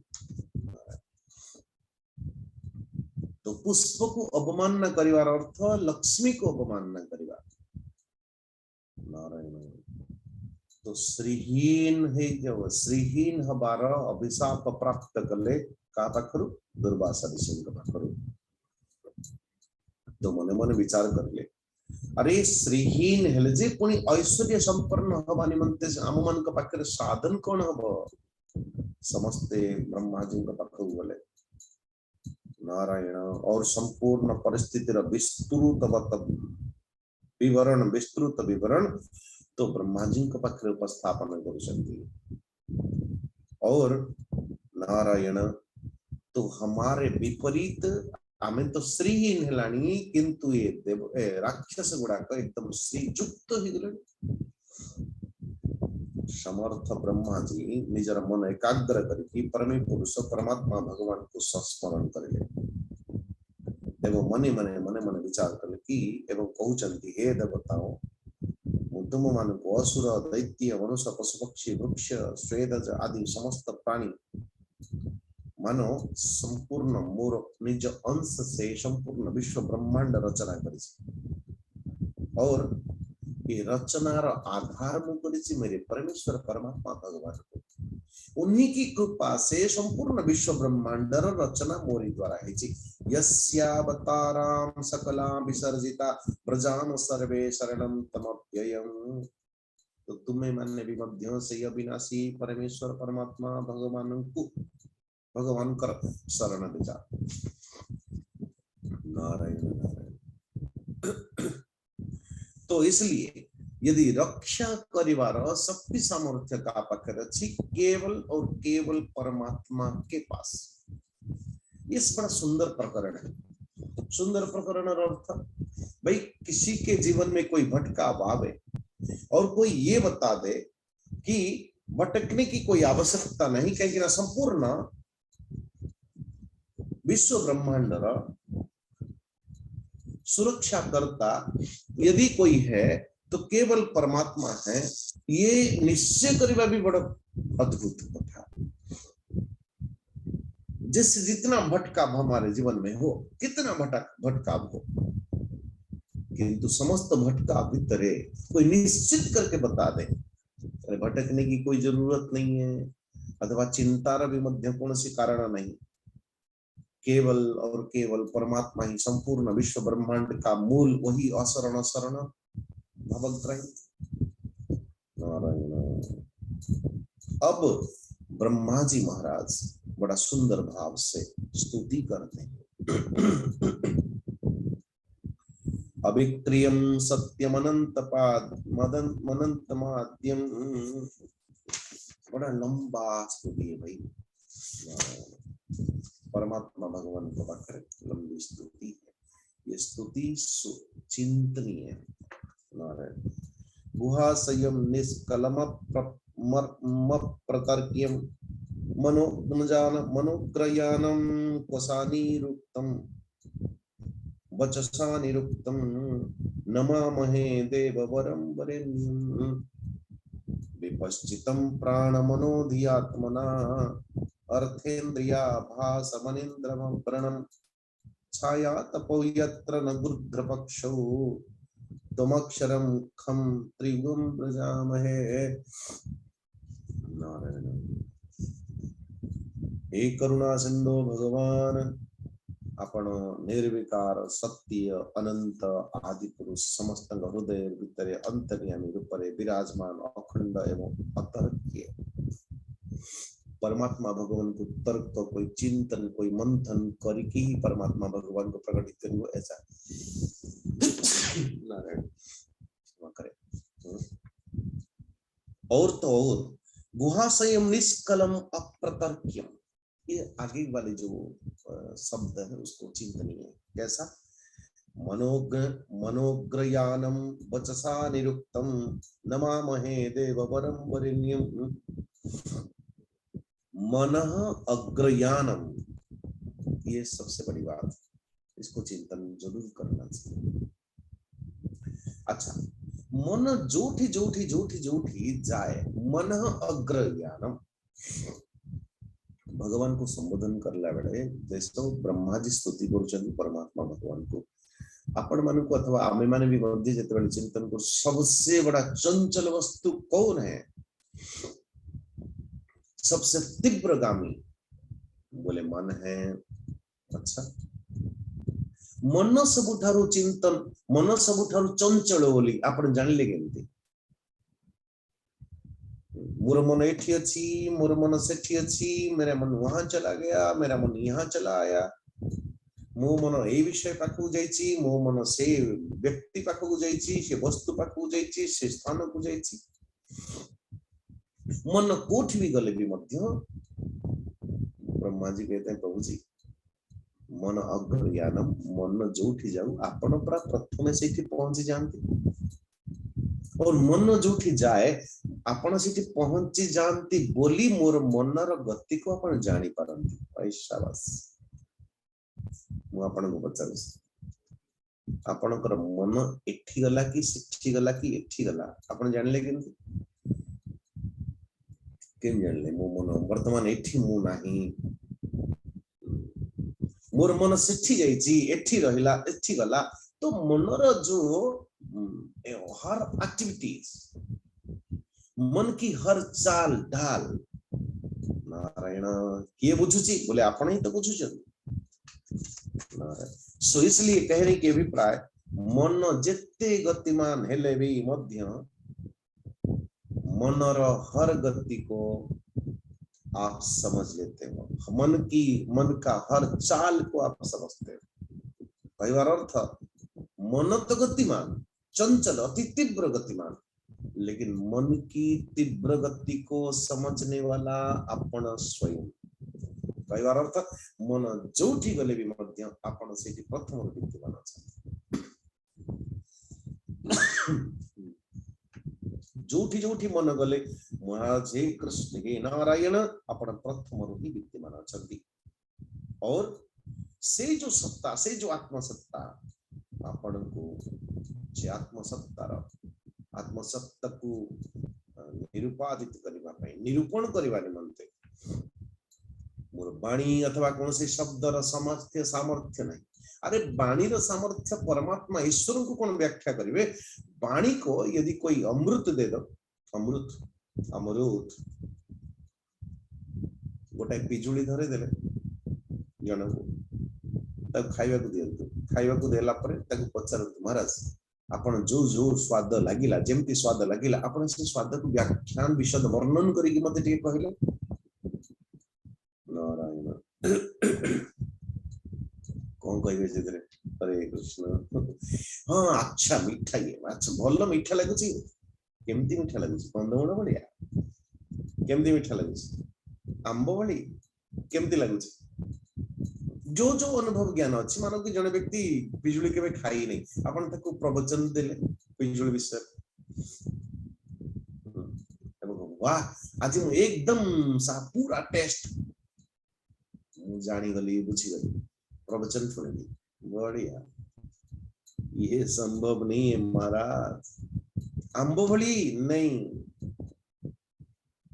तो पुष्प को अवमानना करिवार अर्थ लक्ष्मी को अवमानना करिवा। नारायण। तो श्रीहीन है जब श्रीहीन हबार अभिशाप प्राप्त कले का पाखरु दुर्वासा ऋषि पाखरु। तो मने मने विचार करले अरे श्रीहीन हेले जे पुणी ऐश्वर्य संपन्न हवा निमंते आम मान पाखे साधन कौन हम समस्ते ब्रह्मा जी पाखु गले। नारायण। और संपूर्ण परिस्थिति विस्तृत विवरण तो ब्रह्मा जी पाखे उपस्थापन कर। और नारायण तो हमारे विपरीत आमे तो श्रीहीन हेलानी किंतु ये देव राक्षस गुड़ाक एकदम श्रीयुक्त ही गले। समर्थ ब्रह्मा जी निजर मन एकाग्र करके परमे पुरुष परमात्मा भगवान को संस्मरण करले एवं मने मने मने मने विचार करले कि एवं कहउचंती हे देवताओं तुम मान को असुर दैत्य मनुष्य पशु पक्षी वृक्ष स्वेदज आदि समस्त प्राणी मानो संपूर्ण मोर निज अंश से संपूर्ण विश्व ब्रह्मांड रचना करी और ये रचनार आधार में करी मेरे परमेश्वर परमात्मा भगवान को। उन्हीं की कृपा से संपूर्ण विश्व ब्रह्मांड रचना मोरी द्वारा है जी। यस्यावतारां सकला विसर्जिता प्रजान सर्वे शरणं तमप्ययम्। तो तुम्हें मानने भी मध्य से अविनाशी परमेश्वर परमात्मा भगवान को भगवान कर शरण विचार। नारायण नारायण। तो इसलिए यदि रक्षा करिवार शक्ति सामर्थ्य का पाखर अच्छी केवल और केवल परमात्मा के पास। ये बड़ा सुंदर प्रकरण है। सुंदर प्रकरण अर्थ भाई किसी के जीवन में कोई भटकाव आवे और कोई ये बता दे कि भटकने की कोई आवश्यकता नहीं कहीं ना संपूर्ण विश्व ब्रह्मांड सुरक्षा करता यदि कोई है तो केवल परमात्मा है। ये निश्चय करना भी बड़ा अद्भुत कथा। जिससे जितना भटकाव हमारे जीवन में हो कितना भटकाव हो किंतु समस्त भटकाव भीतरे कोई निश्चित करके बता दे अरे भटकने की कोई जरूरत नहीं है अथवा चिंता भी मध्य कौन सी कारण नहीं। केवल और केवल परमात्मा ही संपूर्ण विश्व ब्रह्मांड का मूल वही असरण शरण भवग्रही। नारायण। अब ब्रह्मा जी महाराज बड़ा सुंदर भाव से स्तुति करते हैं। अविक्रियम सत्यम अनंतपाद मदन मनंत माद्यम। बड़ा लंबा स्तुति है भाई। परमात्मा भगवान को पाकर लंबी स्तुति है। ये स्तुति चिंतनीय है। नारायण। गुहा संयम निष्कलम प्रतर्क्यम मनोग्रयानम क्वसानिरुक्तम वचसानिरुक्तम नमामहे देववरं वरेण्यं। विपश्चितं प्राणमनोधियात्मना अर्थेन्द्रियाभासमनिन्द्रमप्रणं छाया तपो यत्र न गुरुद्रपक्षौ त्वमक्षरं खं त्रिगुं व्रजामहे। नारायण। हे करुणा सिंधु भगवान आपण निर्विकार सत्य अनंत आदि पुरुष समस्त हृदय भितर अंतर्यामी रूपरे विराजमान अखंड एवं अतर्क्य परमात्मा भगवान को तर्क कोई चिंतन कोई मंथन करके ही परमात्मा भगवान को प्रकटित करो ऐसा नारायण करे। और तो और गुहा संयम निष्कलम अप्रतर्क्यम ये आगे वाले जो शब्द है उसको चिंतनीय है। कैसा? मनोग्रयानम वचसा निरुक्तम नमामहे देववरं वरेण्यं। मनः अग्रयानम ये सबसे बड़ी बात है, इसको चिंतन जरूर करना चाहिए। अच्छा, मन जोठी जोठी जोठी जोठी जाए मन अग्रयानम भगवान को संबोधन करला बेले जे सब ब्रह्मा जी स्तुति करूछन परमात्मा भगवान को आपण मान को अथवा आमे माने भी मध्य जेते चिंतन कर सबसे बड़ा चंचल वस्तु कौन है, सबसे तीव्रगामी बोले मन है। अच्छा मन सबुठारु चिंतन मन सबुठारु चंचल बोली आपण जानले केमती? मोर मन एठी अच्छी मोर मन सेठी अच्छी, मेरा मन वहां चला गया मेरा मन यहाँ चला आया, मो मन ए विषय पाखु जाइछि मो मन से व्यक्ति पाखु जाइछि से वस्तु पाखु जाइछि से स्थान को जाइछि। मन कोठी भी गले भी मध्य ब्रह्मा जी कहते हैं प्रभु जी मन अग्रयानम मन जोठी जाऊ आपण पूरा प्रथम से पहुंची जानती और मन जोठी जाए आपण से पहुंची जानती बोली मोर मनर गति को आपण जानी पारंती। शाबाश मु आपण को पचारुस आपणकर मन एठी गला कि सेठी गला कि एठी गला आपण जानले केमती? केम जानले मो मन वर्तमान एठी मु नाही मोर मन सेठी जाइछि एठी रहिला एठी गला तो मनर जो हर एक्टिविटीज मन की हर चाल ढाल नारायण किए बुझुची बोले आपण ही तो बुझुछन सो इसलिए कहने के अभिप्राय मन जेते गतिमान हेले भी मध्य मनर हर गति को आप समझ लेते हो, मन का हर चाल को आप समझते हो। कई बार अर्थ मन तो गतिमान चंचल अति तीव्र गतिमान लेकिन मन की तीव्र गति को समझने वाला आपण स्वयं। कई बार अर्थ मन जोठी गले भी मध्य आपण से प्रथम विद्यमान जोठी जोठी मन गले महाराज हे कृष्ण हे नारायण आपण प्रथम ही विद्यमान अछंती और से जो सत्ता से जो आत्मसत्ता आपण को जे आत्मसत्ता को निरूपादित करबा पई निरूपण करबा निमंते मोर बाणी अथवा कौन से शब्दर सामर्थ्य नहीं। अरे बाणी सामर्थ्य परमात्मा ईश्वर को कौन व्याख्या करेंगे? बाणी को यदि कोई अमृत दे दो अमृत गोटे पिजुली धरे देले जन को खाइबा को दियंतु खाइबा को देला परे ताको पचारंतु महाराज आपण जो जो स्वाद लागिला जेमती स्वाद लागिला आपण से स्वाद को व्याख्यान विशद वर्णन करी कि मते टिके कहले नारायण कौन कहिबे जे रे हरे कृष्ण हां अच्छा मीठा ये अच्छा भलो मीठा लागुची केमती मीठा लागुची कंदमुड़ बढ़िया केमती मीठा लागुची आंबो बड़ी केमती लागुची जो जो अनुभव ज्ञान अच्छी मानो कि जने व्यक्ति बिजुली केबे खाई नहीं आपण ताको प्रवचन देले बिजुली विषय वाह आज मु एकदम सा पूरा टेस्ट जानी गली बुझी गली प्रवचन सुनेली बढ़िया ये संभव नहीं है महाराज आंबो भली नहीं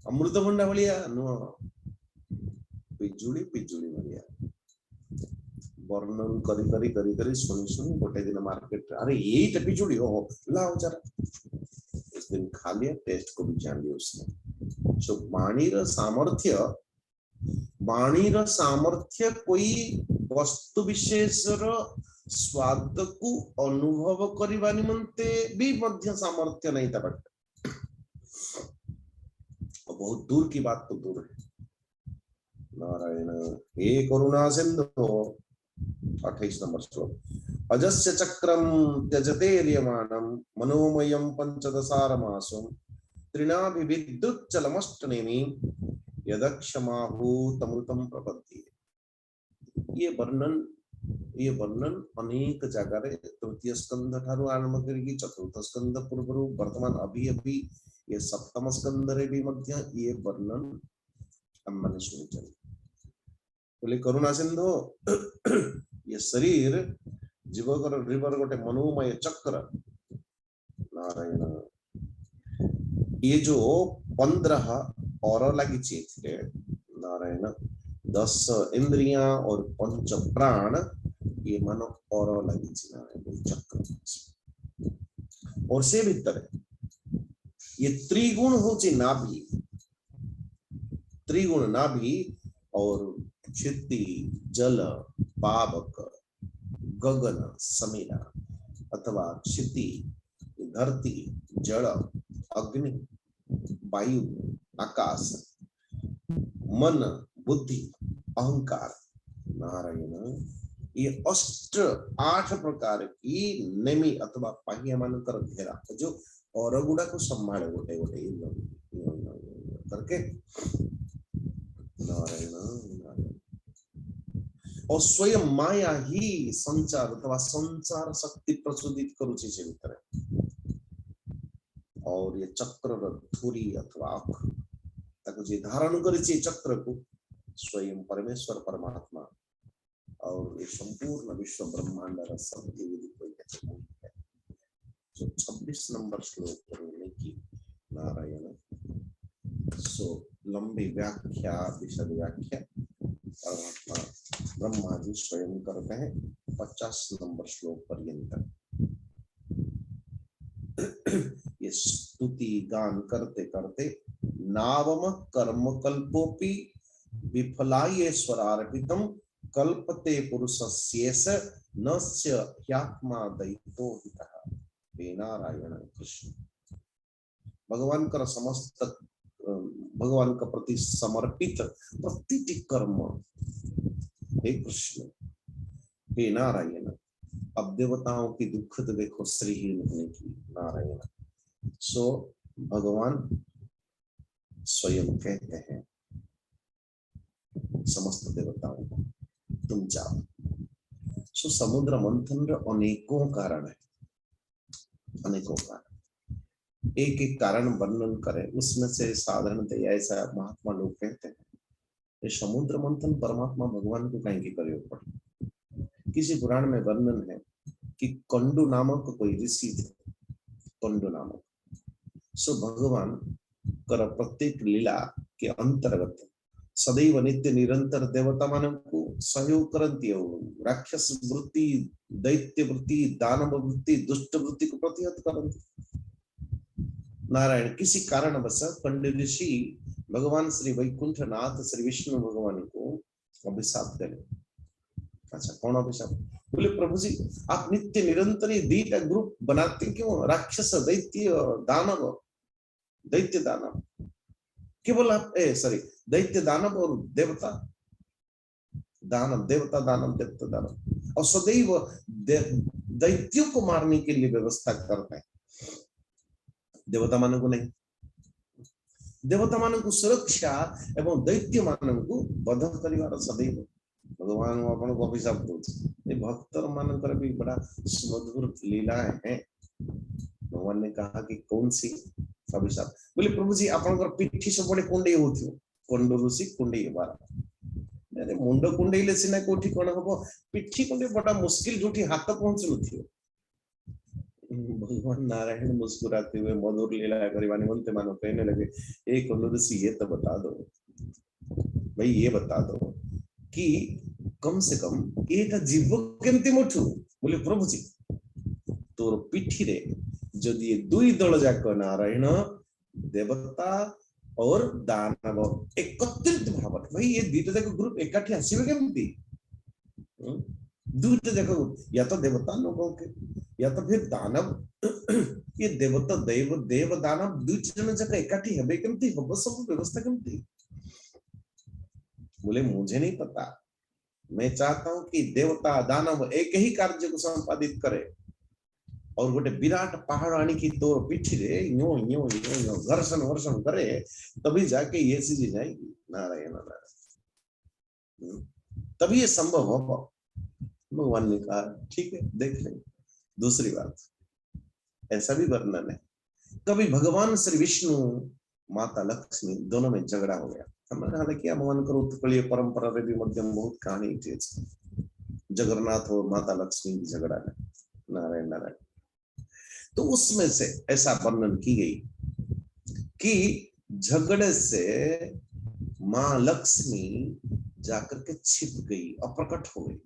अमृतभंडा भलिया नुह पिजुली पिजुली भलिया वर्णन करी करी करी सुनी सुनी गोटे दिन मार्केट अरे यही पिजुली हो लाओ जरा उस दिन खा लिया टेस्ट को भी जान लिया उसने। सो बाणीर सामर्थ्य कोई वस्तु विशेषर स्वाद को अनुभव करबा निमंते भी मध्य सामर्थ्य नहीं था बट बहुत दूर की बात तो दूर है। नारायण हे करुणा सिंधु 28 नंबर श्लोक अजस्य चक्रम त्यजते रियमाणम मनोमयम पंचदशारमासुम त्रिणाभिविद्युच्चलमष्टनेमि यदक्षमाहु तमृतम प्रपद्ये। ये वर्णन अनेक जगह तृतीय स्कंध ठारू आरंभ करके चतुर्थ स्कंध पूर्व वर्तमान अभी अभी ये सप्तम स्कंध रे भी मध्य ये वर्णन हम माने सुनी चले बोले करुणा सिंधु ये शरीर जीवकर रिवर गोटे मनोमय चक्र नारायण ये जो 15 और लगी नारायण 10 इंद्रियां और पंच प्राण ये मानो और लगी चक्र और से भीतर ये त्रिगुण होचे नाभि, त्रिगुण नाभि और क्षिति जल पावक गगन समीरा अथवा क्षिति धरती जल अग्नि वायु आकाश मन बुद्धि अहंकार नारायण ये 8 प्रकार की नेमी अथवा पाहिया मानकर घेरा जो और गुड़ा को संभाले गोटे गोटे करके नारायण नारायण और स्वयं माया ही संचार अथवा संचार शक्ति प्रचोदित करुचे से भीतर और ये चक्र धुरी अथवा ताको जे धारण करिचे चक्र को स्वयं परमेश्वर परमात्मा और ये संपूर्ण विश्व ब्रह्मांड शक्ति विधि है जो 26 नंबर श्लोक पर की नारायण सो लंबी व्याख्या विशद व्याख्या परमात्मा ब्रह्मा जी स्वयं करते हैं 50 नंबर श्लोक पर्यंत। ये स्तुति गान करते करते नावम कर्म कल्पोपि विफलायेश्वरार्पितम कल्पते पुरुषस्येष नस्य ह्यात्मा दैतो हितः। हे नारायण कृष्ण भगवान का समस्त भगवान का प्रति समर्पित प्रतिटी कर्म हे कृष्ण हे नारायण। अब देवताओं की दुखद देखो श्रीहीन होने की नारायण सो भगवान स्वयं कहते हैं समस्त देवताओं को तुम जाओ। सो समुद्र मंथन अनेकों कारण है अनेकों कारण एक एक कारण वर्णन करें उसमें से साधारणतः ऐसा महात्मा लोग कहते हैं ये समुद्र मंथन परमात्मा भगवान को कहीं की प्रयोग पड़े। किसी पुराण में वर्णन है कि कंडु नामक कोई ऋषि थे कंडु नामक सो भगवान कर प्रत्येक लीला के अंतर्गत सदैव नित्य निरंतर देवता मानव को सहयोग करती है राक्षस वृत्ति दैत्य वृत्ति दानव वृत्ति दुष्ट वृत्ति को प्रतिहत करती नारायण। किसी कारणवश कंड ऋषि भगवान श्री वैकुंठनाथ श्री विष्णु भगवान को अभिशाप करें। अच्छा कौन अभिशाप बोले प्रभु जी आप नित्य निरंतर दीटा ग्रुप बनाते क्यों राक्षस दैत्य दानव केवल आप सॉरी दैत्य दानव और देवता दानव देवता दानव देवता दानव और सदैव दैत्यों को मारने के लिए व्यवस्था करते हैं देवता मानव को नहीं देवता मानव को सुरक्षा एवं दैत्य मानव को वध करिवार सदैव भगवान अपन को अभिशाप दे भक्त मानकर भी बड़ा सुमधुर लीला है। भगवान ने कहा कि कौन सी अभिशाप बोले प्रभु जी आपनकर पिठी सब बड़े कुंडई होथियो कंड ऋषि कुंडई बारा अरे मुंड कुंडईले सिना कोठी कोन हबो पिठी कुंडई बड़ा मुश्किल जोठी हाथ पहुंचलु थियो। भगवान नारायण मुस्कुराते हुए मधुर लीला करवाने बोलते मानो कहने लगे एक कंड ऋषि ये तो बता दो भाई ये बता दो कि कम से कम एटा जीव केमती मुठु बोले प्रभु जी तोर पिठी रे जदि ये दुई दल जाक नारायण देवता और दानव एकत्रित भाव भाई ये दुईटा जाक ग्रुप एकाठी आसीबे केमती दुईटा जाक या तो देवता लोगों के या तो फिर दानव ये देवता देव दानव दुईटा जन जाक एकाठी हेबे केमती हबो सब व्यवस्था केमती बोले मुझे नहीं पता मैं चाहता हूं कि देवता दानव एक ही कार्य को संपादित करे और गोटे विराट पहाड़ आनी की तोर पीठी रे यो यो यो घर्षण वर्षण करे तभी जाके ये चीज जाएगी नारायण नारायण तभी ये संभव हो। भगवान ने कहा ठीक है देख लेंगे। दूसरी बात ऐसा भी वर्णन है कभी भगवान श्री विष्णु माता लक्ष्मी दोनों में झगड़ा हो गया। हालांकि भगवान करो उत्कलीय परंपरा रे भी मध्यम बहुत कहानी जगन्नाथ और माता लक्ष्मी की झगड़ा है नारायण नारायण। तो उसमें से ऐसा वर्णन की गई कि झगड़े से मां लक्ष्मी जाकर के छिप गई, अप्रकट हो गई।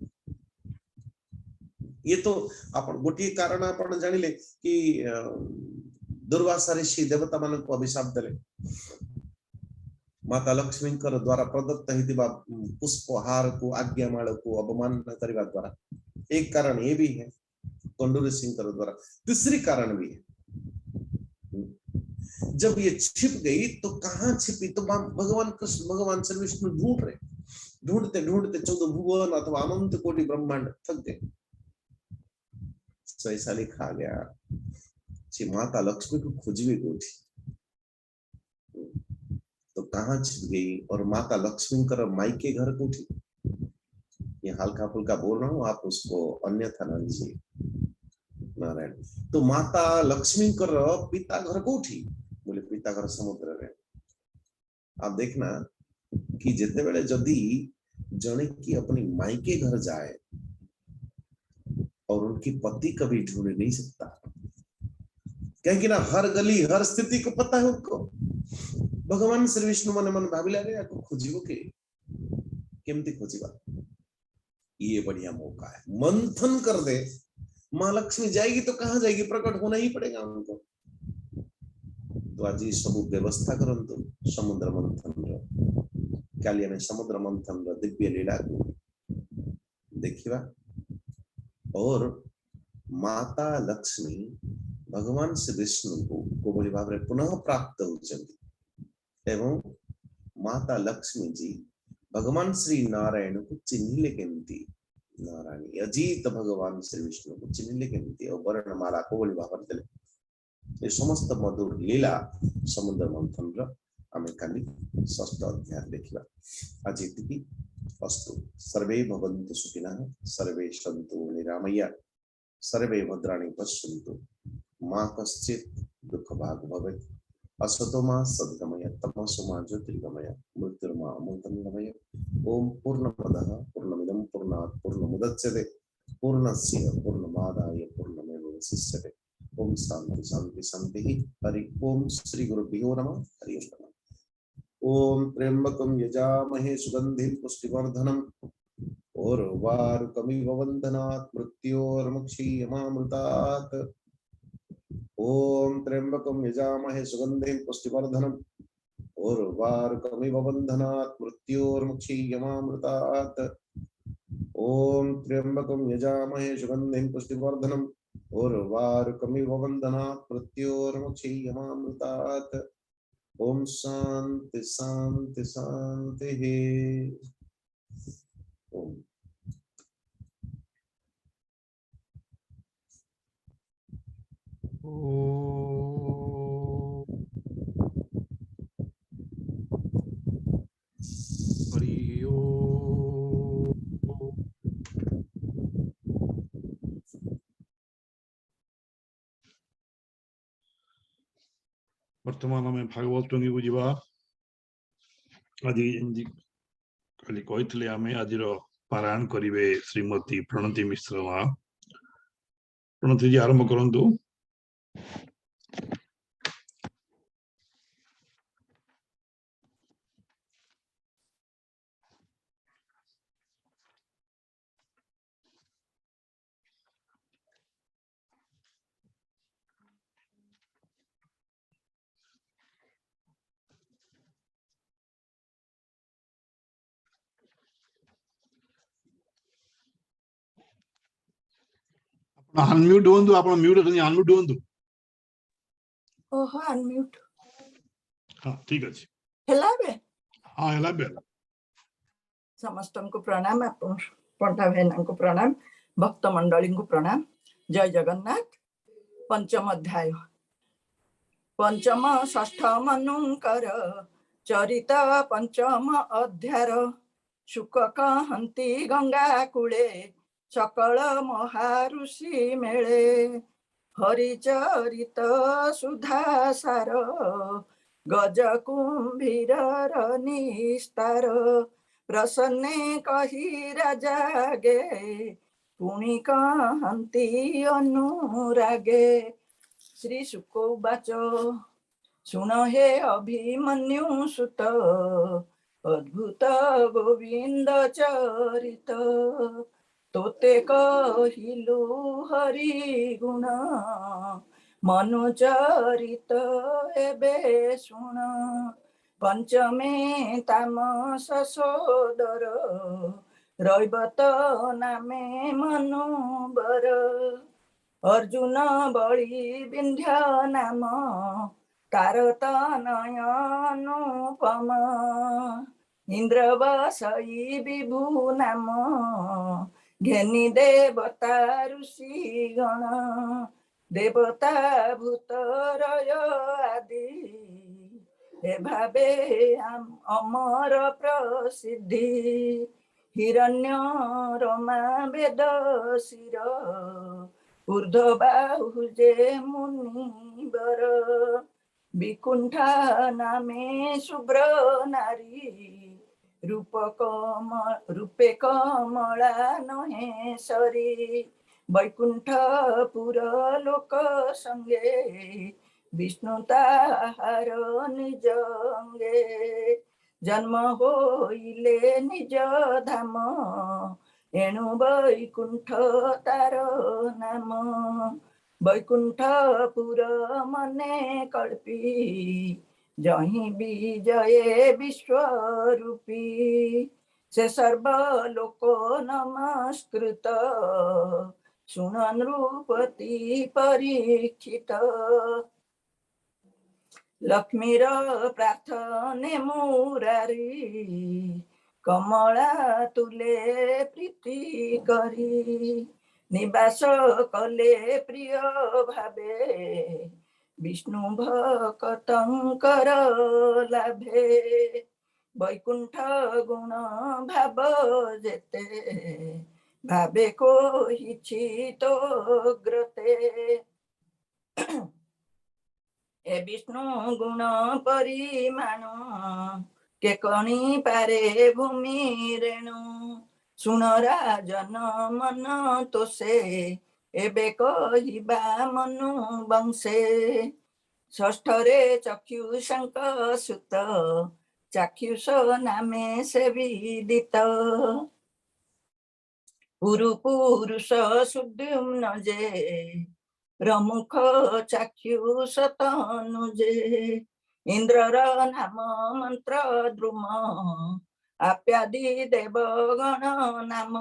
ये तो अपन गोटे कारण अपन जानिले कि दुर्वासा ऋषि देवता मान को अभिशाप देले माता लक्ष्मी द्वारा प्रदत्त होइतिबा पुष्पहार को आज्ञामाल को अपमान करने द्वारा। एक कारण ये भी है कंडू ऋषि द्वारा। तीसरी कारण भी है, जब ये छिप गई तो कहाँ छिपी, तो भगवान कृष्ण भगवान श्री विष्णु ढूंढ रहे, ढूंढते ढूंढते 14 भुवन अथवा अनंत कोटि ब्रह्मांड थक गए। ऐसा लिखा गया माता लक्ष्मी को खोजबे कोठी, तो कहाँ छिप गई। और माता लक्ष्मी कर मायके घर कोठी, ये हल्का फुल्का बोल रहा हूँ, आप उसको अन्यथा न लीजिए नारायण। तो माता लक्ष्मी कर पिता घर कोठी, बोले पिता घर समुद्र रे। आप देखना कि जिते बेले जदि जने की अपनी मायके घर जाए और उनकी पति कभी ढूंढ नहीं सकता, कहीं ना हर गली हर स्थिति को पता है उनको। भगवान श्री विष्णु मन मन भाविला रे को खोजिबो के केमती खोजिबा, ये बढ़िया मौका है। मंथन कर दे, मां लक्ष्मी जाएगी तो कहां जाएगी, प्रकट होना ही पड़ेगा उनको। तो आज सब व्यवस्था करंतु समुद्र मंथन काली में समुद्र मंथन दिव्य लीला को देखिबा। और माता लक्ष्मी भगवान श्री विष्णु को बोली भाव में पुनः प्राप्त होचंती एवं माता लक्ष्मी जी भगवान श्री नारायण को चिन्हिले केमती, नारायण अजीत भगवान श्री विष्णु को चिन्हिले केमती और वर्णमाला को बोली भाव में ये समस्त मधुर लीला समुद्र मंथन रा आमे काली षष्ठ अध्याय देखिबा। आज एतिकी अस्तु। सर्वे भवन्तु सुखिनः, सर्वे सन्तु निरामया, सर्वे भद्राणि पश्यन्तु, मा कश्चित् दुःखभाग् भवेत्। असतो मा सद्गमय, तमसो मा ज्योतिर्गमय, मृत्युर्मा अमृतंगमय। ओम पूर्णमदः पूर्णमिदं पूर्णात् पूर्णमुदच्यते, पूर्णस्य पूर्णमादाय पूर्णमेवावशिष्यते। ओम शांति शांति शांति। हरि ओम। श्री गुरुभ्यो नमः। हरि ओम। ओम त्र्यंबकं यजामहे सुगंधिं पुष्टिवर्धनम् उर्वारुकमिव बन्धनात् मृत्योर्मुक्षीयमामृतात्। ओम त्र्यंबकं यजामहे सुगंधिं पुष्टिवर्धनम् उर्वारुकमिव बन्धनात् मृत्योर्मुक्षीयमामृतात्। ओम त्र्यंबकं यजामहे सुगंधिं पुष्टिवर्धनम् उर्वारुकमिव बन्धनात् मृत्योर्मुक्षीयमामृतात्। ओम शांति शांति शांति। ओम हरि ओम। वर्तमान में भागवत टंगी को जीवा। आज खाली कहते आम आज पारायण करेंगे श्रीमती प्रणति मिश्र माँ। प्रणति जी आरंभ करंतु। अनम्यूट होंतु, आप म्यूट होते अनम्यूट होंतु। ओहो अनम्यूट। हाँ ठीक अछि। हेला बे। हाँ हेला बे। समस्तन को प्रणाम, अपन पंडा भाईना को प्रणाम, भक्त मंडली को प्रणाम। जय जगन्नाथ। पंचम अध्याय। पंचम षष्ठ मनुकर चरित पंचम अध्याय। शुक कहंती गंगा कूले सकल महाऋषि मेले। हरिचरित सुधासार गज कुंभीर निस्तार। प्रसन्ने कही राजागे पुनि कहंती अनुरागे। श्री शुक उवाच शुण हे अभिमन्यु सुत अद्भुत गोविंद चरित तोते कहिलु हरि गुण मनु चरित एबे शुण पंचमे तामस सोदर रैवत नामे मनुबर अर्जुन बलि विंध्य नाम तारत नयनुपम इंद्रवसई विभु नाम घेनी देवता ऋषि गण देवता भूतरय आदि हे भावे अमर प्रसिद्धि हिरण्य रमा वेद शिर ऊर्ध्वबाहुजे मुनिवर विकुंठा नामे शुभ्र नारी रूपे कमला नहे सरी वैकुंठपुर लोक संगे विष्णु ताहार निज अंगे जन्म होइले निज धाम एणु वैकुंठ तार नाम वैकुंठपुर मने कल्पी जहि विजये विश्वरूपी से सर्वलोक नमस्कृत सुन नृपति परीक्षित लक्ष्मीर प्रार्थने मुरारी कमला तुले प्रीति करी निवास कले प्रिय भावे विष्णु भक्तंकर लाभे वैकुंठ गुण भाव जेते भावे को हिचितो ग्रते ए विष्णु गुण परिमाण के कणी पारे भूमि रेणु सुन राजन मन तोसे एबे कहिबा मनु वंशे षष्ठरे चक्षुशंक सुत चाक्षुष नामे से विदित पुरुष सुद्युम्न जे प्रमुख चाक्षुष तनुजे इंद्रर नाम मंत्र द्रुम आप्यादि देवगण नाम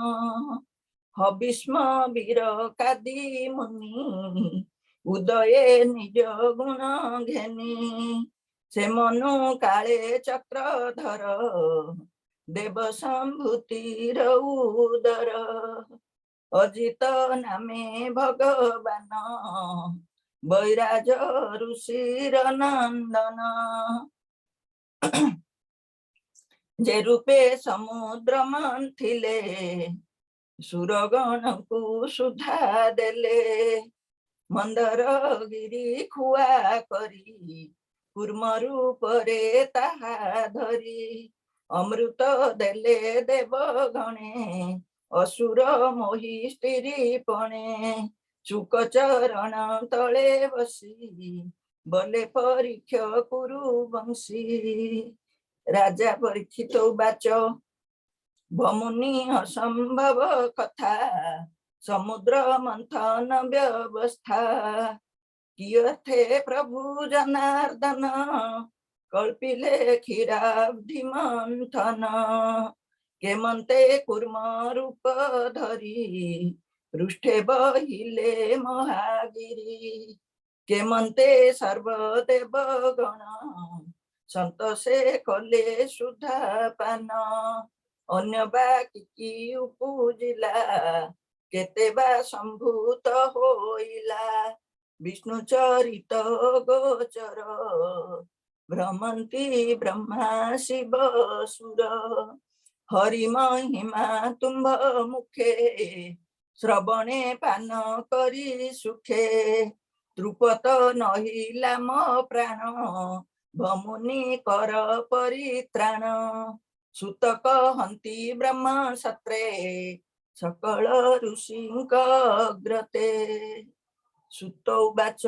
हविष्म वीर कादि मुनि उदये निज गुण घेनी से मनु काले चक्रधर देव संभूतिर उदर अजित नामे भगवान वैराज ऋषिर नंदन जे रूपे समुद्र मंथिले सुरगण को सुधा देले मंदर गिरी खुआ करी कूर्म रूपरे ताहा धरी अमृत देले देवगणे असुर मोहि स्त्री पणे शुक चरण तले बसी बले परीक्ष कुरु वंशी राजा परीक्षित उवाच भमुनि असंभव कथा समुद्र मंथन व्यवस्था कियथे प्रभु जनार्दन कल्पिले क्षीराब्धि मंथन केमंते कूर्म रूप धरी पृष्ठे बहिले महागिरी केमंते सर्वदेव गण संतोषे कले सुधा पान अन्य बाकी उपजिला केते बा संभूत होइला विष्णु चरित गोचर भ्रमंती ब्रह्मा शिव सुर हरि महिमा तुम्भ मुखे श्रवणे पान करी सुखे द्रुपद नहिला म प्राण भमुनि कर परित्राण सुतक हंती ब्रह्म सत्रे सकल ऋषिंक अग्रते सुत उवाच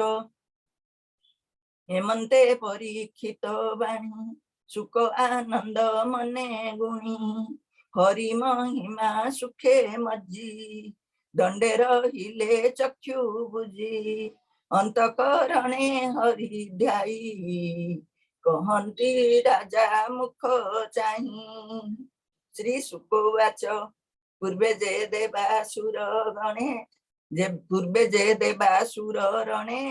हेमंते परीक्षित वाणी सुख आनंद मने गुणी हरि महिमा सुखे मज्जी दंडे रहिले चक्षु बुझी अंतकरणे हरि ध्याई कहन्ति राजा मुख चाही। श्री शुकवाच पूर्वे जे देवासुर गणे जे पूर्वे जे देवासुर रणे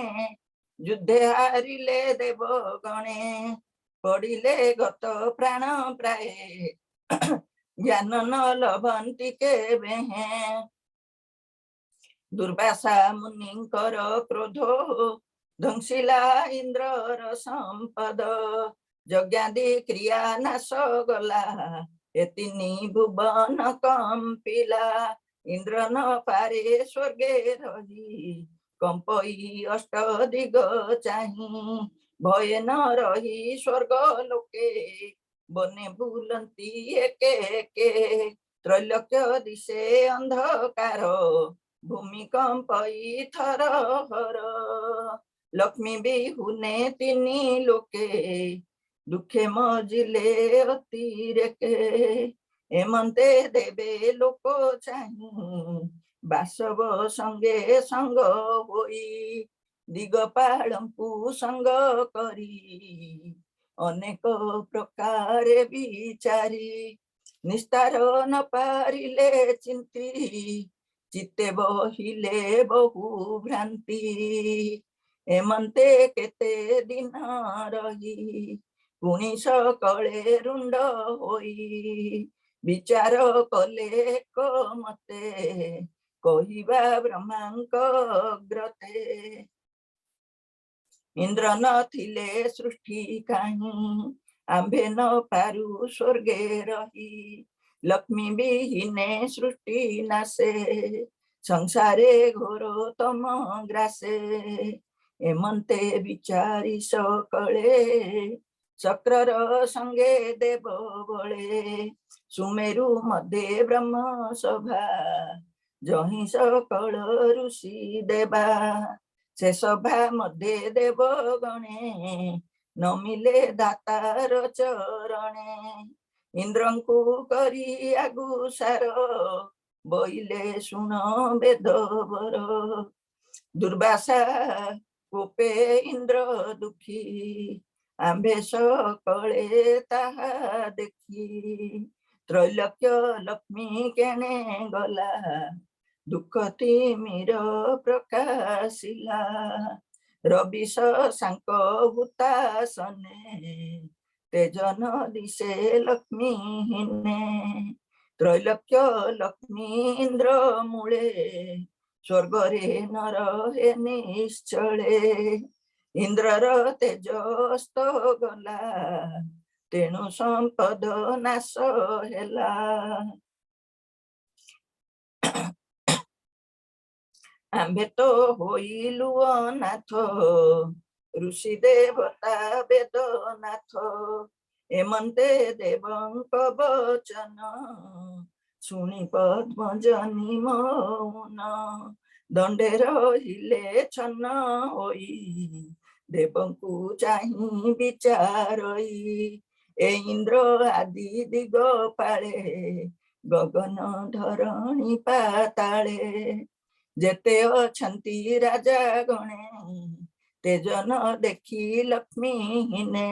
युद्धे हारिले देव गणे पड़िले गत प्राण प्राय ज्ञान न लभन्ति केबे दुर्वासा मुनिंकर क्रोधो ध्वंसिला इंद्रर संपद यज्ञादि क्रिया नाश गला एतिनी भुवन कंपिला इंद्र न पारे स्वर्गे रही कंपई अष्ट दिग चाही भय न रही स्वर्ग लोके बने बुलंती एके एके त्रैलोक्य दिशे अंधकार भूमिकंपई थर हर लक्ष्मी बिहुने तिनी लोके दुखे मजिले अतिरेके हेमंते देवे लोको चाही बासव संगे संग होई दिगपालंकु संग करी अनेक प्रकारे विचारी निस्तार न पारिले चिंती चित्ते बहिले बहु भ्रांति हेमंते केते दिन रही पुणी सकले रुंड होई विचार कले को मते कहिबा ब्रह्मांक ग्रते इंद्र न थिले सृष्टि काहीं आंबे न पारु स्वर्गे रही लक्ष्मी विहीने सृष्टि नासे संसारे घोर तम ग्रासे हेमंते विचारी सकले चक्रर संगे देव बळे सुमेरु मध्ये ब्रह्म सभा जहि सकल ऋषि देवा से सभा मध्ये देव गणे नमिले दातार चरणे इंद्रंकु करी आगुसार बोइले सुन वेदवर दुर्वासा कोपे इंद्र दुखी आंबे सकले ताहा देखी त्रैलोक्य लक्ष्मी केने गला दुख तिमिर प्रकाशिला रविश सांक हुतासने तेजन दिशे लक्ष्मी हिने त्रैलोक्य लक्ष्मी इंद्र मूले स्वर्ग रे नर हे निश्चले इंद्रर तेजस्त गला तेणु संपद नाश हेला आंबे तो होइलु अनाथ ऋषि देवता वेदनाथ हेमंते देवंक वचन शुणी पद्मजनी मौन दंडे रहिले छन्न होई देवंकु चाही विचारई ए इंद्र आदि दिग पाळे गगन धरणी पाताळे जेते अछंती राजा गणे तेजन देखी लक्ष्मी हिने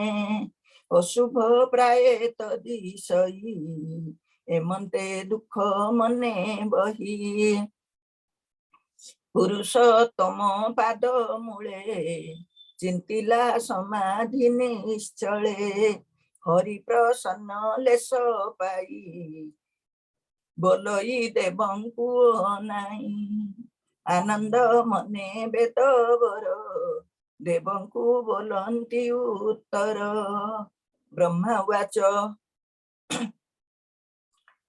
अशुभ प्राय तदिशई हेमंते दुख मने बही पुरुषोत्तम पाद मूले चिंतिला समाधि निश्चले हरि प्रसन्न लेस पाई बोलई देवंकु नाई आनंद मने बेदवर देवंकु बोलंती उत्तर ब्रह्मा वाच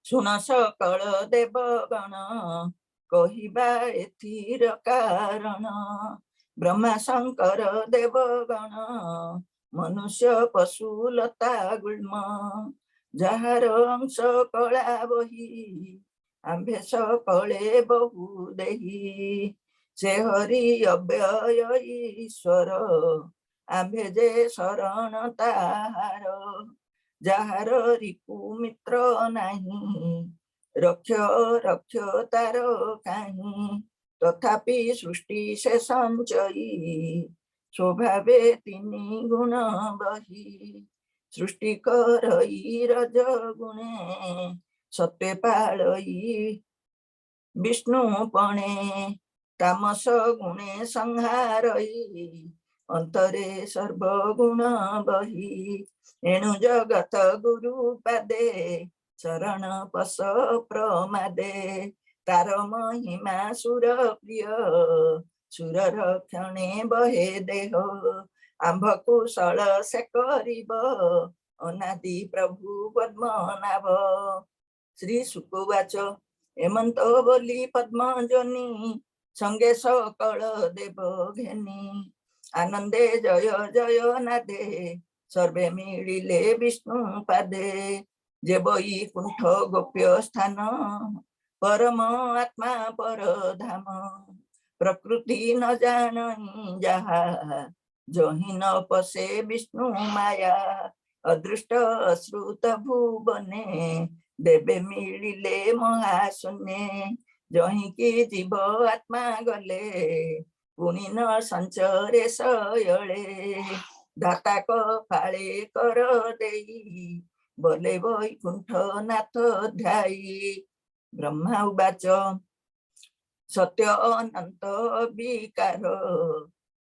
सुन सकल देवगण कहिबा एथिर कारण ब्रह्मा शंकर देवगण मनुष्य पशु लता गुल्म जार अंश कला बही आंबे सकले बहु देही से हरि अव्यय ईश्वर आंबे जे शरण ताहार ଯାହାର ରିପୁ ମିତ୍ର ନାହିଁ, ରକ୍ଷ ରକ୍ଷ ତାର କାହିଁ, ତଥାପି ସୃଷ୍ଟି ସେ ସଞ୍ଚୟୀ, ସ୍ୱଭାବେ ତିନି ଗୁଣ ବହି, ସୃଷ୍ଟି କରଇ ରଜ ଗୁଣେ, ସତ୍ୱେ ପାଳଇ ବିଷ୍ଣୁ ପଣେ, ତାମସ ଗୁଣେ ସଂହାରଇ, ଅନ୍ତରେ ସର୍ବଗୁଣ ବହି, ଏଣୁ ଜଗତ ଗୁରୁ ପାଦେ, ଶରଣ ପଶ ପ୍ରମାଦେ, ତାର ମହିମା ସୁର ପ୍ରିୟ, ସୁରର କ୍ଷଣେ ବହେ ଦେହ, ଆମ୍ଭ କୁଶଳ ସେ କରିବ, ଅନାଦି ପ୍ରଭୁ ପଦ୍ମନାଭ। ଶ୍ରୀ ସୁକୁବାଚ ଏମନ୍ତ ବୋଲି ପଦ୍ମଜନୀ, ସଙ୍ଗେ ସକଳ ଦେବ ଘେନି, ଆନନ୍ଦେ ଜୟ ଜୟ ନାଦେ, ସର୍ବେ ମିଳିଲେ ବିଷ୍ଣୁ ପାଦେ, ଯେ ବଇ କୁଣ୍ଠ ଗୋପ୍ୟ ସ୍ଥାନ, ପରମ ଆତ୍ମା ପରଧାମ, ପ୍ରକୃତି ନ ଜାଣଇ ଯାହା, ଜହି ନ ପଶେ ବିଷ୍ଣୁ ମାୟା, ଅଦୃଷ୍ଟ ଅଶ୍ରୁତ ଭୁବନେ, ଦେବେ ମିଳିଲେ ମହାଶୂନ୍ୟେ, ଯହିଁକି ଜୀବ ଆତ୍ମା ଗଲେ, ପୁଣି ନ ସଞ୍ଚରେ ଶୟଳେ, ଦାତା କପାଳେ କର ଦେଇ, ବଲେ ବୈକୁଣ୍ଠ ନାଥ ଧ୍ୟାଇ। ବ୍ରହ୍ମା ଉବାଚ ସତ୍ୟ ଅନନ୍ତ ବିକାର,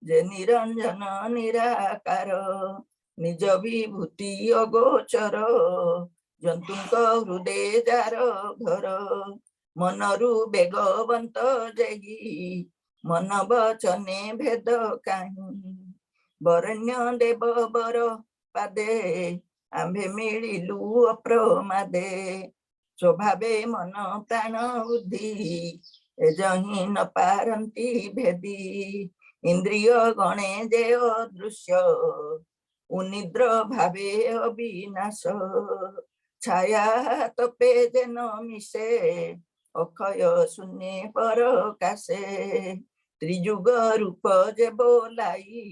ଯେ ନିରଞ୍ଜନ ନିରାକାର, ନିଜ ବିଭୂତି ଅଗୋଚର, ଜନ୍ତୁଙ୍କ ହୃଦେ ଯାର ଘର, ମନରୁ ବେଗବନ୍ତ ଜେଗି, ମନ ବଚନେ ଭେଦ କାହିଁ, ବରଣ୍ୟ ଦେବ ବର ପାଦେ, ଆମ୍ଭେ ମିଳିଲୁ ଅପ୍ରମାଦେ, ସ୍ୱଭାବେ ମନ ପ୍ରାଣ ବୁଦ୍ଧି, ଏଜହିଁ ନ ପାରନ୍ତି ଭେଦି, ଇନ୍ଦ୍ରିୟ ଗଣେ ଯେ ଅଦୃଶ୍ୟ, ଉନିଦ୍ର ଭାବେ ଅବିନାଶ, ଛାୟା ତପେ ଯେନ ମିଶେ, ଅକ୍ଷୟ ଶୂନ୍ୟ ପରକାଶେ, ତ୍ରିଯୁଗ ରୂପ ଯେ ବୋଲାଇ,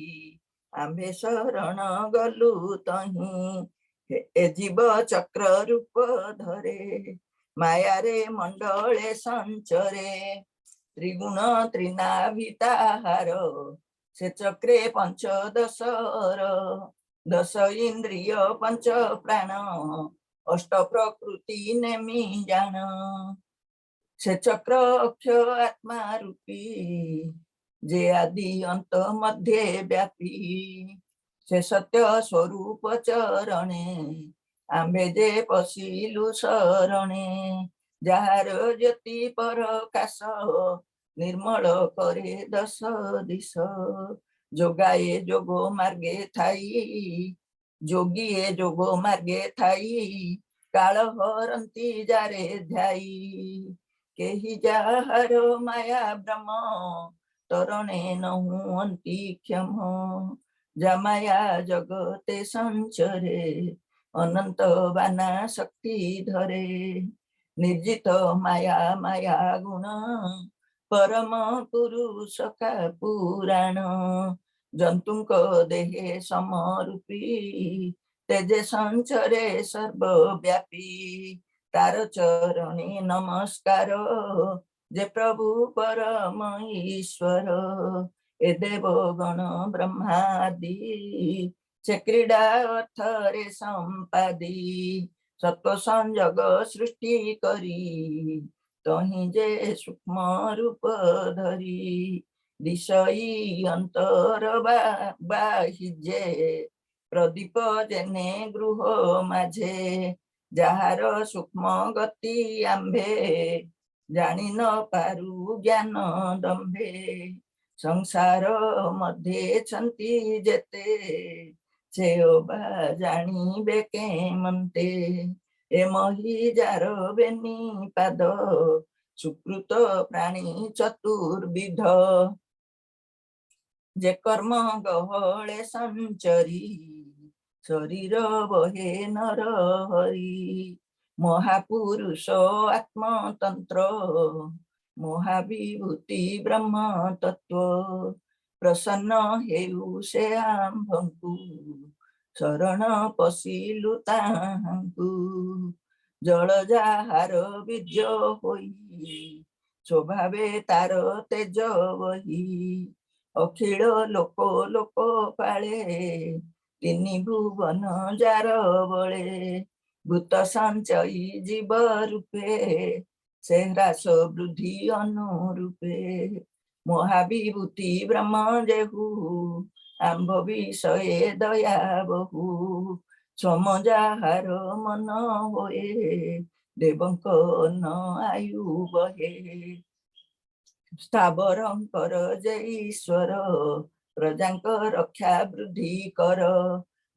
ଆମ୍ଭେ ଶରଣ ଗଲୁ ତହିଁ, ଏ ଜୀବ ଚକ୍ର ରୂପ ଧରେ, ମାୟାରେ ମଣ୍ଡଳେ ସଞ୍ଚରେ, ତ୍ରିଗୁଣ ତ୍ରିନାଭିତାହାର, ସେ ଚକ୍ରେ ପଞ୍ଚଦଶର, ଦଶ ଇନ୍ଦ୍ରିୟ ପଞ୍ଚ ପ୍ରାଣ, ଅଷ୍ଟ ପ୍ରକୃତି ନେମି ଜାଣ, ସେ ଚକ୍ର ଅକ୍ଷୟ ଆତ୍ମା ରୂପୀ, ଯେ ଆଦି ଅନ୍ତ ମଧ୍ୟରେ ବ୍ୟାପୀ, ସେ ସତ୍ୟ ସ୍ୱରୂପ ଚରଣେ, ଆମ୍ଭେ ଯେ ପଶିଲୁ ଶରଣେ, ଯାହାର ଜ୍ୟୋତି ପରକାଶ, ନିର୍ମଳ କରେ ଦଶ ଦିଶ, ଯୋଗାଏ ଯୋଗ ମାର୍ଗେ ଥାଇ, ଯୋଗୀଏ ଯୋଗ ମାର୍ଗେ ଥାଇ, କାଳ ହରନ୍ତି ଯାରେ ଧ୍ୟାଇ, କେହି ଯାହାର ମାୟା ଭ୍ରମ, ତରଣେ ନ ହୁଅନ୍ତି କ୍ଷମ, ଜାମାୟା ଜଗତେ ସଞ୍ଚରେ, ଅନନ୍ତ ବାନା ଶକ୍ତି ଧରେ, ନିର୍ଜିତ ମାୟା ମାୟା ଗୁଣ, ପରମ ପୁରୁଷ କା ପୁରାଣ, ଜନ୍ତୁଙ୍କ ଦେହେ ସମରୂପୀ, ତେଜେ ସଞ୍ଚରେ ସର୍ବବ୍ୟାପୀ, ତାର ଚରଣେ ନମସ୍କାର, ଯେ ପ୍ରଭୁ ପରମ ଈଶ୍ୱର, ଏ ଦେବ ଗଣ ବ୍ରହ୍ମାଦି, ସେ କ୍ରୀଡ଼ା ଅର୍ଥରେ ସମ୍ପାଦି, ସତ୍ව ସଂଯୋଗ ସୃଷ୍ଟି କରି, ତହିଁ ଯେ ସୂକ୍ଷ୍ମ ରୂପ ଧରି, ଦିଶଇ ଅନ୍ତର ବାହିଜେ, ପ୍ରଦୀପ ଯେନେ ଗୃହ ମାଝେ, ଯାହାର ସୂକ୍ଷ୍ମ ଗତି ଆମ୍ଭେ, ଜାଣି ନ ପାରୁ ଜ୍ଞାନ ଦମ୍ଭେ, ସଂସାର ମଧ୍ୟରେ ଛନ୍ତି ଯେତେ, ସେ ଅବା ଜାଣିବେ କେମନ୍ତେ, ଏ ମହି ଯାର ବେନି ପାଦ, ସୁକୃତ ପ୍ରାଣୀ ଚତୁର୍ବିଧ, ଯେ କର୍ମ ଗହଳେ ସଞ୍ଚରି, ଶରୀର ବହେ ନର ହରି, ମହାପୁରୁଷ ଆତ୍ମତନ୍ତ୍ର, ମହାବିଭୂତି ବ୍ରହ୍ମ ତତ୍ତ୍ୱ, ପ୍ରସନ୍ନ ହେଉ ସେ ଆମ୍ଭଙ୍କୁ, शरण पशिलु ताहांकु जल जाहार बीज होई स्वभावे तार तेज वही अखिल लोक लोक पाले तिनि भुवन जार बळे भूत संचयी जीव रूपे से ह्रास वृद्धि अनुरूपे महाविभूति ब्रह्म जेहु आंभ विषये दया बहु सोम जाहार मन होए देवंक न आयु बहे स्थावरंकर जय ईश्वर प्रजांक रक्षा वृद्धि कर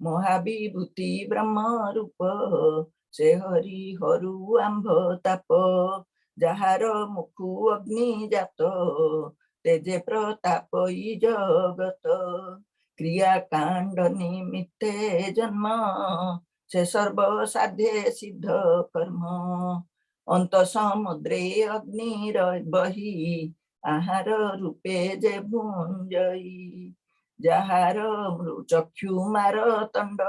महाविभूति ब्रह्म रूप से हरि हरु आंभ ताप जहार मुखु अग्नि जात तेजे प्रताप ई जगत क्रिया कांड निमित्ते जन्म से सर्व साध्य सिद्ध कर्म अंत समुद्रे अग्नि बही आहार रूपे जे भुंजई जहार चक्षु मार तंड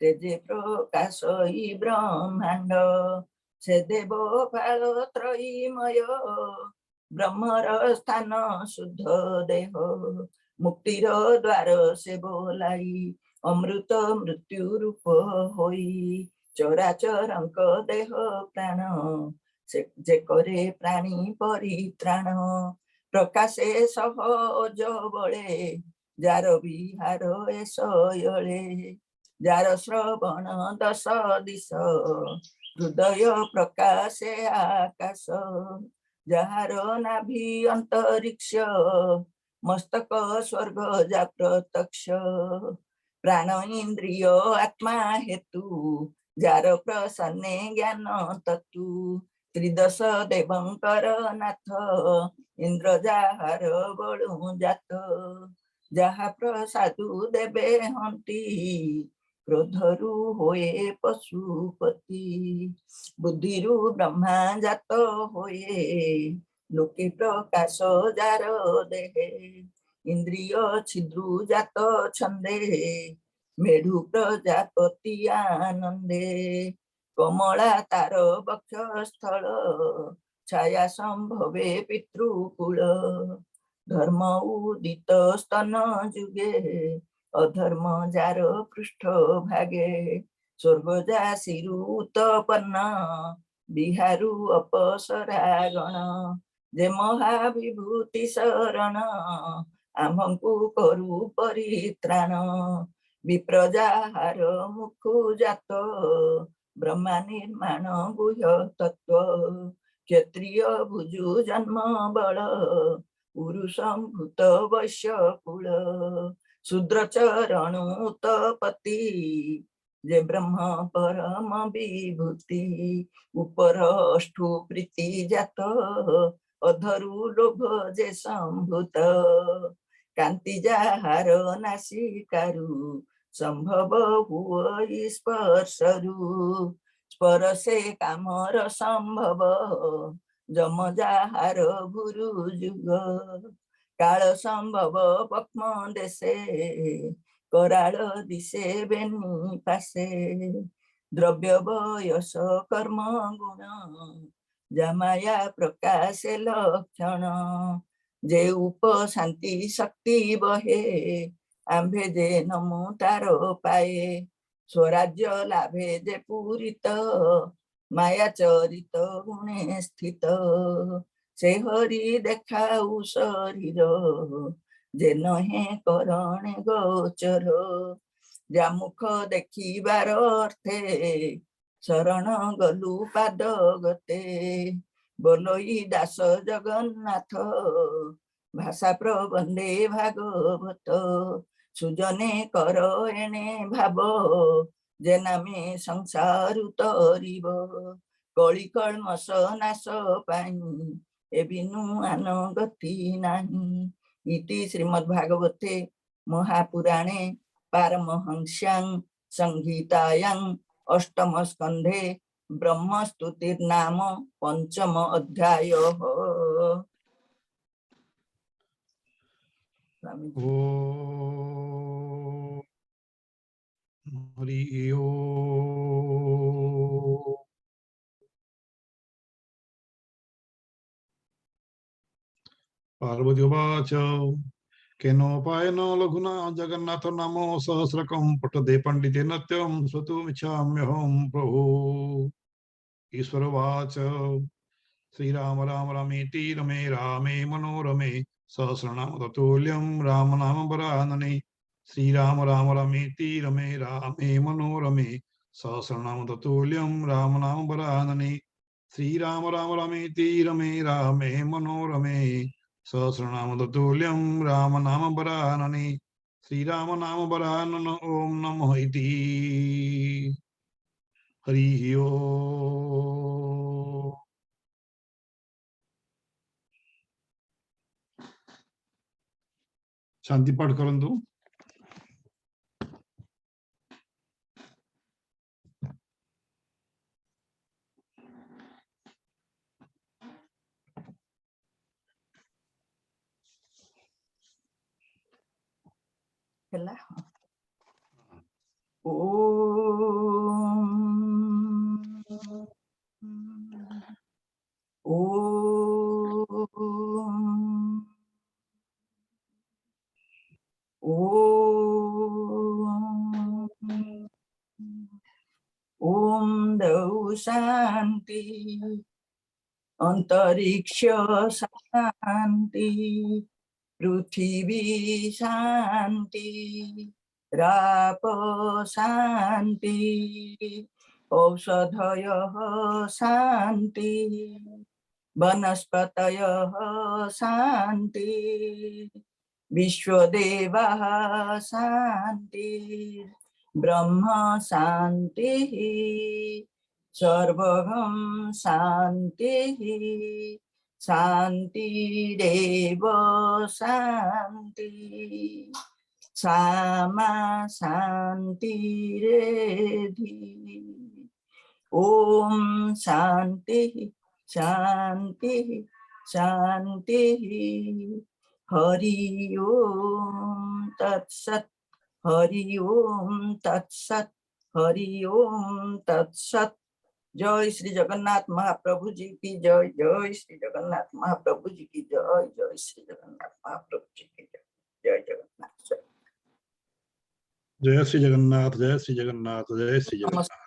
तेजे प्रकाश ई ब्रह्मांड से देव फाल त्रयीमय ब्रह्मर स्थान शुद्ध देह मुक्तिर द्वार से बोलाई अमृत मृत्यु रूप होई चराचरंक देह प्राण जे करे प्राणी परित्राण प्रकाशे सहज बळे जार विहार एसयळे जार श्रवण दश दिश हृदय प्रकाशे आकाश जहार नाभि अंतरिक्ष मस्तक स्वर्ग जा प्रत्यक्ष प्राण इंद्रिय आत्मा हेतु जार प्रसन्ने ज्ञान तत्तु त्रिदश देवंकर नाथ इंद्र जहार बळु जात जहा प्रसादु देवे हंती क्रोधरु होए पशुपति बुद्धिरु ब्रह्मा जात होए लोके प्रकाश जार देहे इंद्रिय छिद्रु जात छंदे मेढु प्रजापति आनंदे कमला तार वक्ष स्थल छाया संभवे पितृकुल धर्म उदित स्तन जुगे अधर्म जार पृष्ठ भागे स्वर्ग जासिरु उत्पन्न बिहारु अपसरा गण जे महाविभूति शरण आम्भंकु करु परित्राण विप्रजाहार मुखु जात ब्रह्मा निर्माण गुह्य तत्व क्षत्रिय भुजु जन्म बल पुरुषं भूत वैश्य कुल शूद्र चरण उत्पत्ति जे ब्रह्म परम विभूति ऊपर अष्टु प्रीति जात अधरु लोभ जे संभूत कांति जहार नासिकारु संभव हुई स्पर्शरु स्पर्शे कामर संभव जम जहार गुरु जुग काल संभव पक्म देशे कराल दिशे बेनी पासे द्रव्य वयस कर्म गुण जमाया प्रकाश लक्षण जे उप शांति शक्ति बहे आंभे जे नमो तारो पाए स्वराज्य लाभे जे पूरित माया चरित गुणे स्थित से हरि देखाऊ शरीर जे नहे करणे गोचर जा मुख देखिबार अर्थे शरण गलु पाद गते बोलोई दास जगन्नाथ भाषा प्रबंधे भागवत सुजने कर एणे भाव जे नामे संसार तरिब कଳି कल्मष नाश पाई ए बिनु आन गति नाही इति श्रीमद्भागवते महापुराणे पारमहंस्यां संहितायां अष्टम स्कंधे ब्रह्मस्तुतिर्नाम पंचम अध्यायः। ओ हरि ओम। पार्वती उवाच केनोपायेन लघुना जगन्नाथ नामो सहस्रकं पठते पंडितेन नित्यं स्वतुमिच्छाम्यहं प्रभु। ईश्वर उवाच श्रीराम राम रमेति रमे रामे मनोरमे सहस्रनाम तत्तुल्यं राम नाम वरानने। श्रीराम राम रमेति रमे रामे मनोरमे सहस्रनाम तत्तुल्यं राम नाम वरानने। श्रीराम राम रमेति रमे रामे मनोरमे सहस्रनाम तत्तुल्यं राम नाम वरानने। श्रीराम नाम वरानन ओम नमः इति। हरि ओम। शांति पाठ करंतु। ହେଲା ଓମ୍ ଓମ୍ ओम ओम दौ शांति अंतरिक्ष शांति पृथ्वी शांति राप शांति औषधयः शांति वनस्पतयः शांति विश्वदेवः शांति ब्रह्म शांतिः सर्वगं शांतिः शांतिरेव शांतिः सामा शांतिरेधि। ओम शांतिः शांतिः शांतिः। हरि ओम तत्सत् हरि ओम तत्सत् हरि ओम तत्सत्। जय श्री जगन्नाथ महाप्रभु जी की जय। जय श्री जगन्नाथ महाप्रभु जी की जय। जय श्री जगन्नाथ महाप्रभु जी की जय। जय जगन्नाथ। जय श्री जगन्नाथ जय श्री जगन्नाथ जय श्री जगन्नाथ।